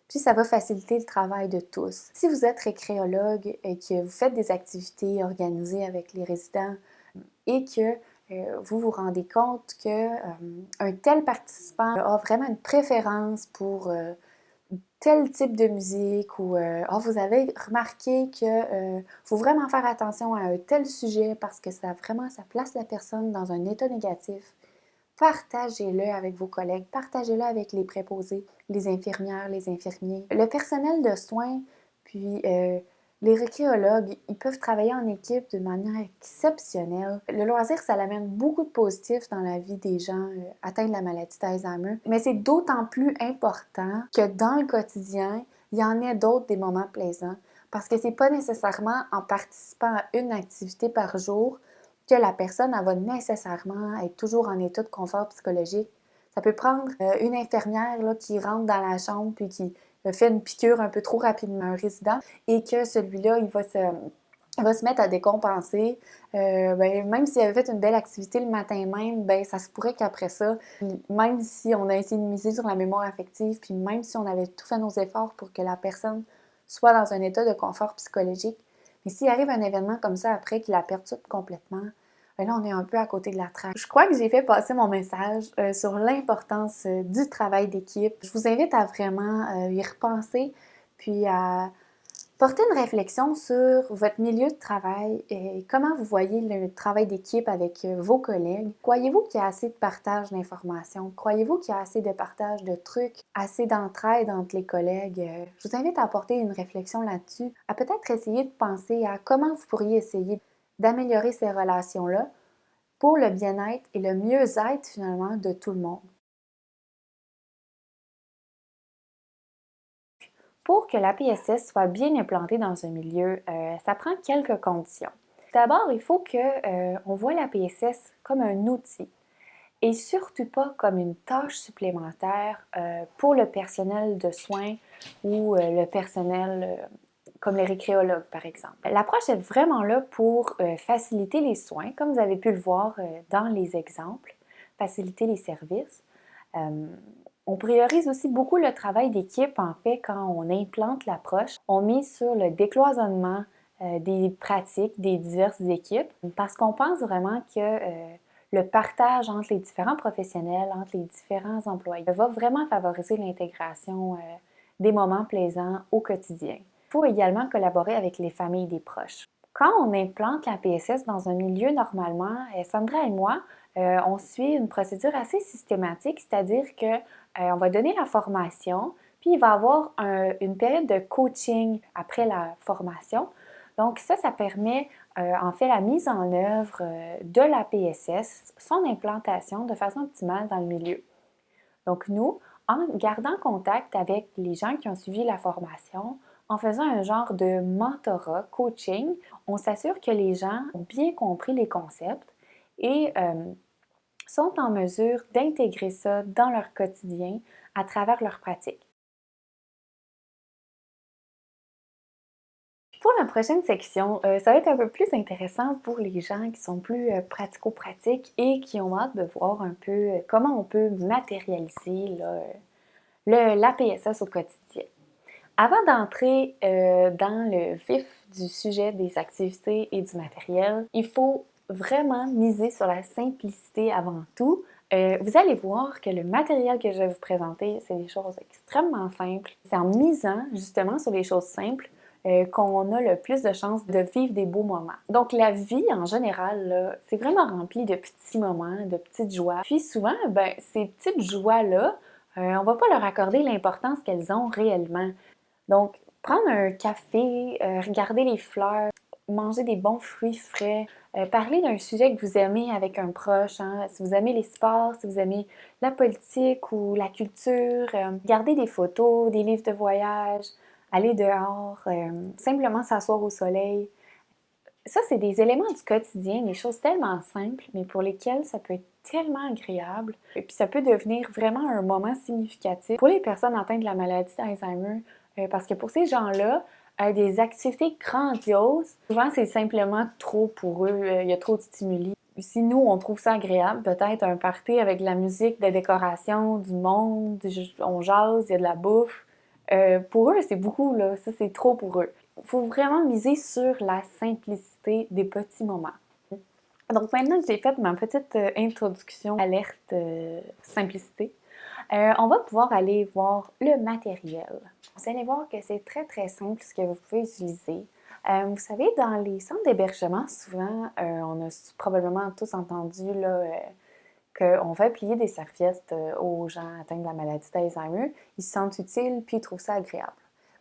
Puis ça va faciliter le travail de tous. Si vous êtes récréologue et que vous faites des activités organisées avec les résidents et que vous vous rendez compte qu'un tel participant a vraiment une préférence pour tel type de musique ou vous avez remarqué que faut vraiment faire attention à un tel sujet parce que ça place la personne dans un état négatif. Partagez-le avec vos collègues, partagez-le avec les préposés, les infirmières, les infirmiers, le personnel de soins, puis les récréologues, ils peuvent travailler en équipe d'une manière exceptionnelle. Le loisir, ça amène beaucoup de positifs dans la vie des gens atteints de la maladie d'Alzheimer, mais c'est d'autant plus important que dans le quotidien, il y en ait d'autres des moments plaisants. Parce que c'est pas nécessairement en participant à une activité par jour que la personne elle va nécessairement être toujours en état de confort psychologique. Ça peut prendre une infirmière là, qui rentre dans la chambre puis qui fait une piqûre un peu trop rapidement à un résident et que celui-là, il va se mettre à décompenser. Ben, même s'il avait fait une belle activité le matin même, ben, ça se pourrait qu'après ça, même si on a essayé de miser sur la mémoire affective, puis même si on avait tout fait nos efforts pour que la personne soit dans un état de confort psychologique, mais s'il arrive un événement comme ça après qui la perturbe complètement, ben là, on est un peu à côté de la traque. Je crois que j'ai fait passer mon message sur l'importance du travail d'équipe. Je vous invite à vraiment y repenser, puis à porter une réflexion sur votre milieu de travail et comment vous voyez le travail d'équipe avec vos collègues. Croyez-vous qu'il y a assez de partage d'informations? Croyez-vous qu'il y a assez de partage de trucs, assez d'entraide entre les collègues? Je vous invite à apporter une réflexion là-dessus, à peut-être essayer de penser à comment vous pourriez essayer d'améliorer ces relations-là pour le bien-être et le mieux-être finalement de tout le monde. Pour que la PSS soit bien implantée dans un milieu, ça prend quelques conditions. D'abord, il faut qu'on voit la PSS comme un outil et surtout pas comme une tâche supplémentaire pour le personnel de soins ou le personnel comme les récréologues, par exemple. L'approche est vraiment là pour faciliter les soins, comme vous avez pu le voir dans les exemples, faciliter les services. Euh, on priorise aussi beaucoup le travail d'équipe, en fait, quand on implante l'approche. On mise sur le décloisonnement des pratiques des diverses équipes parce qu'on pense vraiment que le partage entre les différents professionnels, entre les différents employés, va vraiment favoriser l'intégration des moments plaisants au quotidien. Il faut également collaborer avec les familles des proches. Quand on implante la PSS dans un milieu, normalement, Sandra et moi, on suit une procédure assez systématique, c'est-à-dire que on va donner la formation, puis il va y avoir une période de coaching après la formation. Donc ça permet en fait la mise en œuvre de la PSS, son implantation de façon optimale dans le milieu. Donc nous, en gardant contact avec les gens qui ont suivi la formation, en faisant un genre de mentorat, coaching, on s'assure que les gens ont bien compris les concepts et sont en mesure d'intégrer ça dans leur quotidien à travers leur pratique. Pour la prochaine section, ça va être un peu plus intéressant pour les gens qui sont plus pratico-pratiques et qui ont hâte de voir un peu comment on peut matérialiser là, la PSS au quotidien. Avant d'entrer dans le vif du sujet des activités et du matériel, il faut vraiment miser sur la simplicité avant tout. Vous allez voir que le matériel que je vais vous présenter, c'est des choses extrêmement simples. C'est en misant justement sur les choses simples qu'on a le plus de chances de vivre des beaux moments. Donc la vie en général, là, c'est vraiment rempli de petits moments, de petites joies. Puis souvent, ben, ces petites joies-là, on va pas leur accorder l'importance qu'elles ont réellement. Donc, prendre un café, regarder les fleurs, manger des bons fruits frais, parler d'un sujet que vous aimez avec un proche, hein, si vous aimez les sports, si vous aimez la politique ou la culture, regarder des photos, des livres de voyage, aller dehors, simplement s'asseoir au soleil. Ça, c'est des éléments du quotidien, des choses tellement simples, mais pour lesquelles ça peut être tellement agréable. Et puis ça peut devenir vraiment un moment significatif pour les personnes atteintes de la maladie d'Alzheimer, parce que pour ces gens-là, des activités grandioses, souvent c'est simplement trop pour eux, il y a trop de stimuli. Si nous, on trouve ça agréable, peut-être un party avec de la musique, de la décoration, du monde, on jase, il y a de la bouffe. Pour eux, c'est beaucoup, là. Ça, c'est trop pour eux. Il faut vraiment miser sur la simplicité des petits moments. Donc maintenant que j'ai fait ma petite introduction alerte simplicité, on va pouvoir aller voir le matériel. Vous allez voir que c'est très très simple ce que vous pouvez utiliser. Vous savez, dans les centres d'hébergement, souvent, on a probablement tous entendu là, qu'on fait plier des serviettes aux gens atteints de la maladie d'Alzheimer. Ils se sentent utiles puis ils trouvent ça agréable.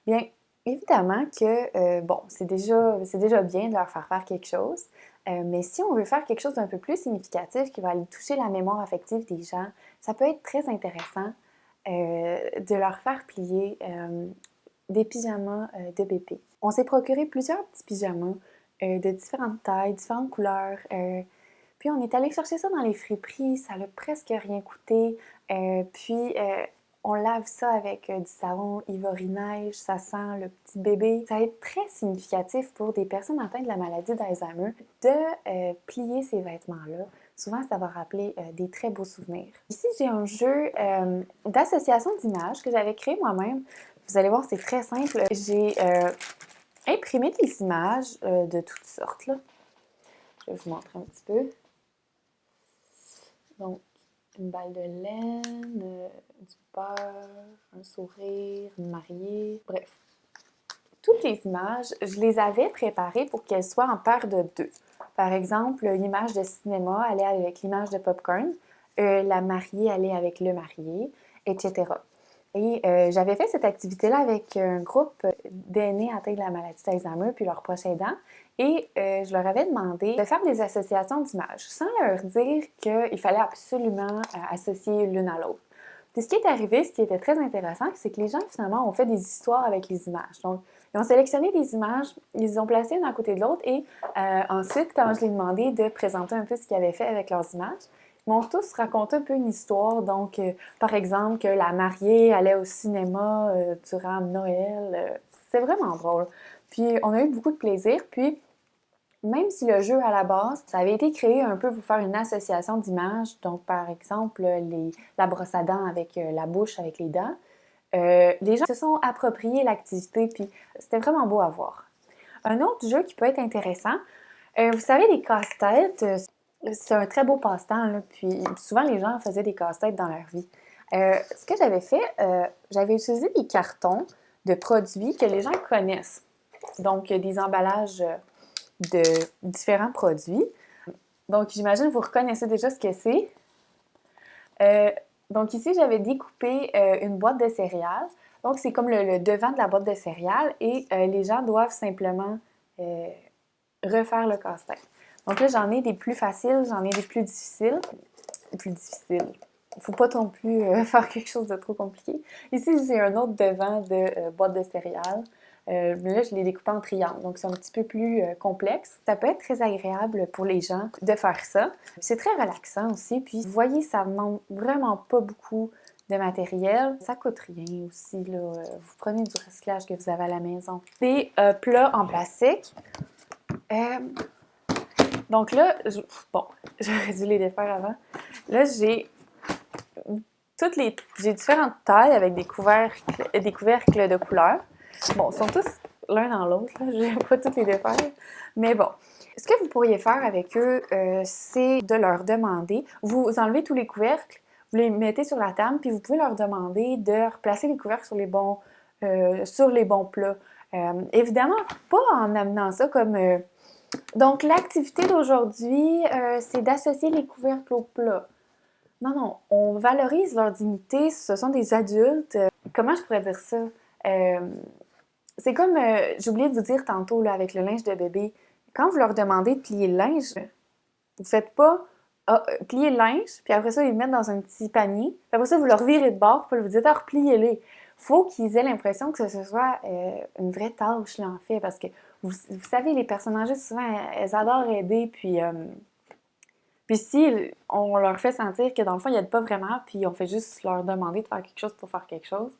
Bien, évidemment que, bon, c'est déjà bien de leur faire quelque chose, mais si on veut faire quelque chose d'un peu plus significatif qui va aller toucher la mémoire affective des gens, ça peut être très intéressant de leur faire plier des pyjamas de bébé. On s'est procuré plusieurs petits pyjamas de différentes tailles, différentes couleurs. Puis on est allé chercher ça dans les friperies, ça n'a presque rien coûté. Puis on lave ça avec du savon Ivory Neige, ça sent le petit bébé. Ça va être très significatif pour des personnes atteintes de la maladie d'Alzheimer de plier ces vêtements-là. Souvent, ça va rappeler des très beaux souvenirs. Ici, j'ai un jeu d'association d'images que j'avais créé moi-même. Vous allez voir, c'est très simple. J'ai imprimé des images de toutes sortes, là. Je vais vous montrer un petit peu. Donc, une balle de laine, du beurre, un sourire, une mariée, bref. Toutes les images, je les avais préparées pour qu'elles soient en paire de deux. Par exemple, une image de cinéma allait avec l'image de popcorn, la mariée allait avec le marié, etc. Et j'avais fait cette activité-là avec un groupe d'aînés atteints de la maladie d'Alzheimer puis leurs proches aidants. Et je leur avais demandé de faire des associations d'images sans leur dire qu'il fallait absolument associer l'une à l'autre. Puis ce qui est arrivé, ce qui était très intéressant, c'est que les gens finalement ont fait des histoires avec les images. Donc, ils ont sélectionné des images, ils les ont placées l'une à côté de l'autre et ensuite, quand je les ai demandé de présenter un peu ce qu'ils avaient fait avec leurs images, ils m'ont tous raconté un peu une histoire. Donc, par exemple, que la mariée allait au cinéma durant Noël. C'est vraiment drôle. Puis, on a eu beaucoup de plaisir. Puis, même si le jeu à la base, ça avait été créé un peu pour faire une association d'images, donc par exemple la brosse à dents avec la bouche, avec les dents, les gens se sont appropriés l'activité, puis c'était vraiment beau à voir. Un autre jeu qui peut être intéressant, vous savez, les casse-têtes, c'est un très beau passe-temps, là, puis souvent les gens faisaient des casse-têtes dans leur vie. Ce que j'avais fait, j'avais utilisé des cartons de produits que les gens connaissent. Donc, des emballages de différents produits. Donc, j'imagine que vous reconnaissez déjà ce que c'est. Donc, ici, j'avais découpé une boîte de céréales. Donc, c'est comme le devant de la boîte de céréales et les gens doivent simplement refaire le casse-tête. Donc là, j'en ai des plus faciles, j'en ai des plus difficiles. Plus difficiles. Il ne faut pas non plus faire quelque chose de trop compliqué. Ici, j'ai un autre devant de boîte de céréales. Mais là, je l'ai découpé en triangle, donc c'est un petit peu plus complexe. Ça peut être très agréable pour les gens de faire ça. C'est très relaxant aussi, puis vous voyez, ça ne demande vraiment pas beaucoup de matériel. Ça coûte rien aussi, là. Vous prenez du recyclage que vous avez à la maison. Des plats en plastique. Donc là, bon, j'aurais dû les défaire avant. Là, j'ai différentes tailles avec des couvercles de couleurs. Bon, ils sont tous l'un dans l'autre, je ne vais pas toutes les défaire. Mais bon, ce que vous pourriez faire avec eux, c'est de leur demander, vous enlevez tous les couvercles, vous les mettez sur la table, puis vous pouvez leur demander de replacer les couvercles sur les bons plats. Évidemment, pas en amenant ça comme... Donc, l'activité d'aujourd'hui, c'est d'associer les couvercles au plat. Non, non, on valorise leur dignité, ce sont des adultes. Comment je pourrais dire ça? C'est comme, j'ai oublié de vous dire tantôt, là, avec le linge de bébé, quand vous leur demandez de plier le linge, vous faites pas plier le linge, puis après ça, ils le mettent dans un petit panier, puis après ça, vous leur virez de bord, puis vous dites, ah, repliez-les. Faut qu'ils aient l'impression que ce soit une vraie tâche, là, en fait, parce que vous savez, les personnes âgées, souvent, elles adorent aider, puis si on leur fait sentir que dans le fond, ils n'aident pas vraiment, puis on fait juste leur demander de faire quelque chose pour faire quelque chose,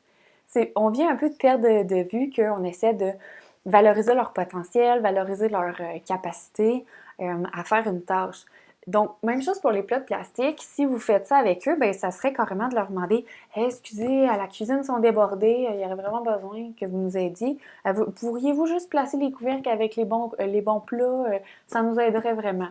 on vient un peu de perdre de vue qu'on essaie de valoriser leur potentiel, valoriser leur capacité à faire une tâche. Donc, même chose pour les plats de plastique. Si vous faites ça avec eux, bien, ça serait carrément de leur demander hey, « Excusez, à la cuisine sont débordés, il y aurait vraiment besoin que vous nous aidiez. Pourriez-vous juste placer les couvercles avec les bons plats? Ça nous aiderait vraiment. »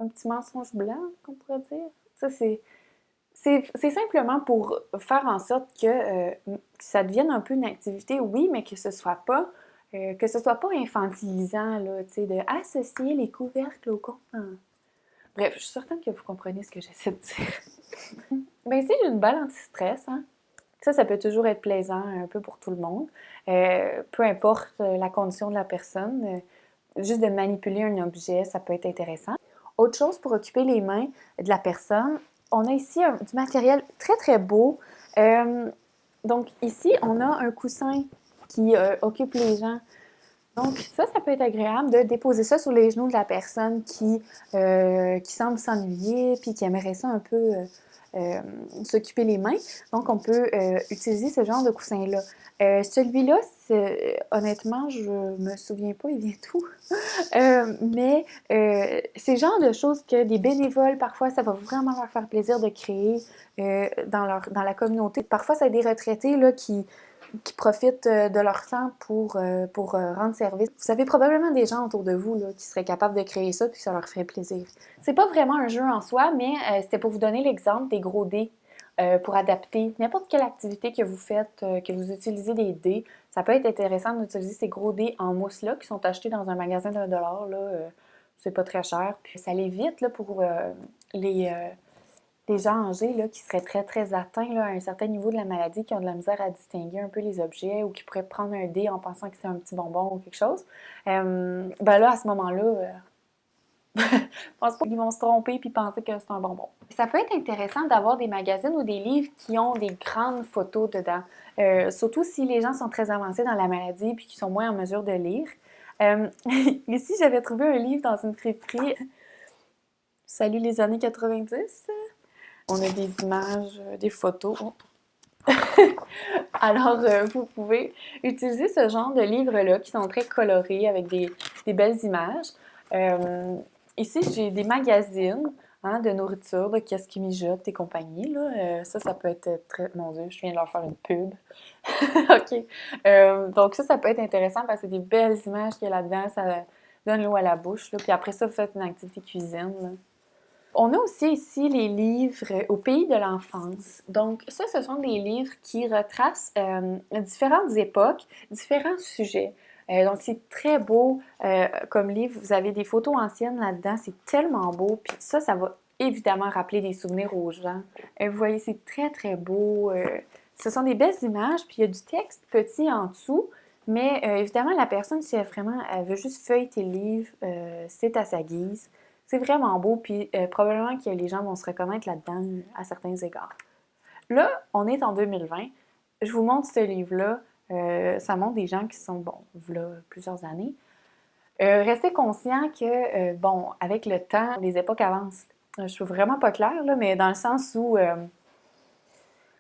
Un petit mensonge blanc, qu'on pourrait dire. Ça, c'est simplement pour faire en sorte que ça devienne un peu une activité, oui, mais que ce soit pas infantilisant, là, tu sais, de associer les couvercles au contenant. Bref, je suis certaine que vous comprenez ce que j'essaie de dire. Bien, c'est une balle anti-stress, hein. Ça peut toujours être plaisant un peu pour tout le monde. Peu importe la condition de la personne, juste de manipuler un objet, ça peut être intéressant. Autre chose pour occuper les mains de la personne, on a ici du matériel très très beau. Donc ici, on a un coussin qui occupe les gens. Donc ça peut être agréable de déposer ça sur les genoux de la personne qui semble s'ennuyer puis qui aimerait ça un peu s'occuper les mains. Donc on peut utiliser ce genre de coussin-là. Celui-là, honnêtement, je me souviens pas, il vient tout. Mais c'est le genre de choses que des bénévoles, parfois, ça va vraiment leur faire plaisir de créer dans la communauté. Parfois, c'est des retraités là, qui profitent de leur temps pour rendre service. Vous avez probablement des gens autour de vous là, qui seraient capables de créer ça puis ça leur ferait plaisir. C'est pas vraiment un jeu en soi, mais c'était pour vous donner l'exemple des gros dés pour adapter n'importe quelle activité que vous faites, que vous utilisez des dés. Ça peut être intéressant d'utiliser ces gros dés en mousse-là qui sont achetés dans un magasin d'1 $. C'est pas très cher. Puis ça l'évite là, pour les gens âgés là, qui seraient très, très atteints là, à un certain niveau de la maladie, qui ont de la misère à distinguer un peu les objets ou qui pourraient prendre un dé en pensant que c'est un petit bonbon ou quelque chose. Ben là, à ce moment-là, je pense pas qu'ils vont se tromper puis penser que c'est un bonbon. Ça peut être intéressant d'avoir des magazines ou des livres qui ont des grandes photos dedans, surtout si les gens sont très avancés dans la maladie puis qui sont moins en mesure de lire. Ici, j'avais trouvé un livre dans une friperie. Salut les années 90. On a des images, des photos. Alors, vous pouvez utiliser ce genre de livres-là qui sont très colorés avec des belles images. Ici, j'ai des magazines de nourriture, de qu'est-ce qui mijote et compagnie. Là. Ça peut être très... Mon Dieu, je viens de leur faire une pub. OK. Donc ça peut être intéressant parce que c'est des belles images qu'il y a là-dedans. Ça donne l'eau à la bouche. Là. Puis après ça, vous faites une activité cuisine. Là. On a aussi ici les livres au pays de l'enfance. Donc, ça, ce sont des livres qui retracent différentes époques, différents sujets. Donc, c'est très beau comme livre. Vous avez des photos anciennes là-dedans. C'est tellement beau. Puis ça va évidemment rappeler des souvenirs aux gens. Vous voyez, c'est très, très beau. Ce sont des belles images. Puis il y a du texte petit en dessous. Mais évidemment, la personne, si elle veut juste feuilleter le livre, c'est à sa guise. C'est vraiment beau, puis probablement que les gens vont se reconnaître là-dedans à certains égards. Là, on est en 2020. Je vous montre ce livre-là. Ça montre des gens qui sont, bon, là, plusieurs années. Restez conscient que, bon, avec le temps, les époques avancent. Je suis vraiment pas claire, là, mais dans le sens où...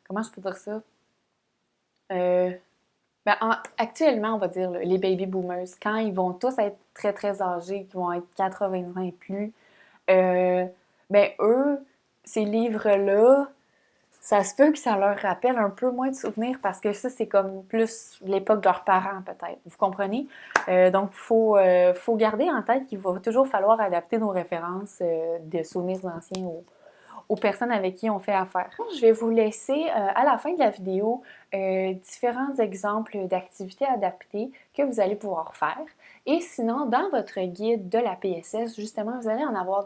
comment je peux dire ça? Actuellement, on va dire, là, les baby boomers, quand ils vont tous être très, très âgés, qui vont être 80 ans et plus, eux, ces livres-là, ça se peut que ça leur rappelle un peu moins de souvenirs parce que ça, c'est comme plus l'époque de leurs parents, peut-être. Vous comprenez? Donc, il faut garder en tête qu'il va toujours falloir adapter nos références de souvenirs anciens aux personnes avec qui on fait affaire. Je vais vous laisser à la fin de la vidéo différents exemples d'activités adaptées que vous allez pouvoir faire. Et sinon, dans votre guide de la PSS, justement, vous allez en avoir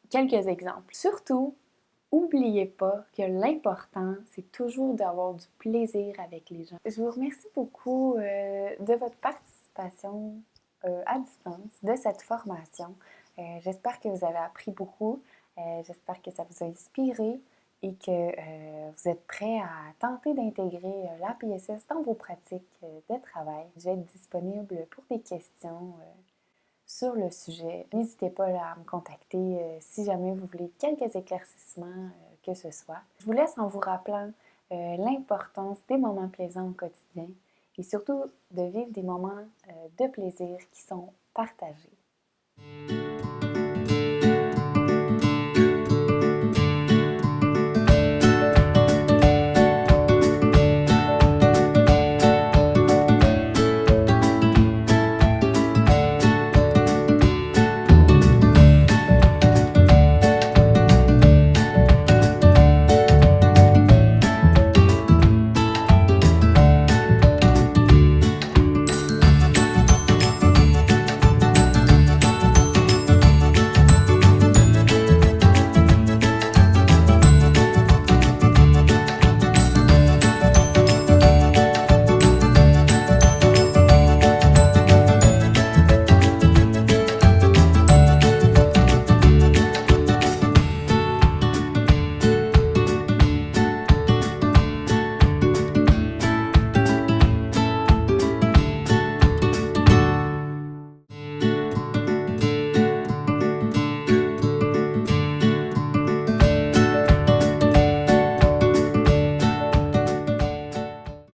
quelques exemples. Surtout, n'oubliez pas que l'important, c'est toujours d'avoir du plaisir avec les gens. Je vous remercie beaucoup de votre participation à distance de cette formation. J'espère que vous avez appris beaucoup. J'espère que ça vous a inspiré et que vous êtes prêts à tenter d'intégrer la PSS dans vos pratiques de travail. Je vais être disponible pour des questions sur le sujet. N'hésitez pas à me contacter si jamais vous voulez quelques éclaircissements que ce soit. Je vous laisse en vous rappelant l'importance des moments plaisants au quotidien et surtout de vivre des moments de plaisir qui sont partagés.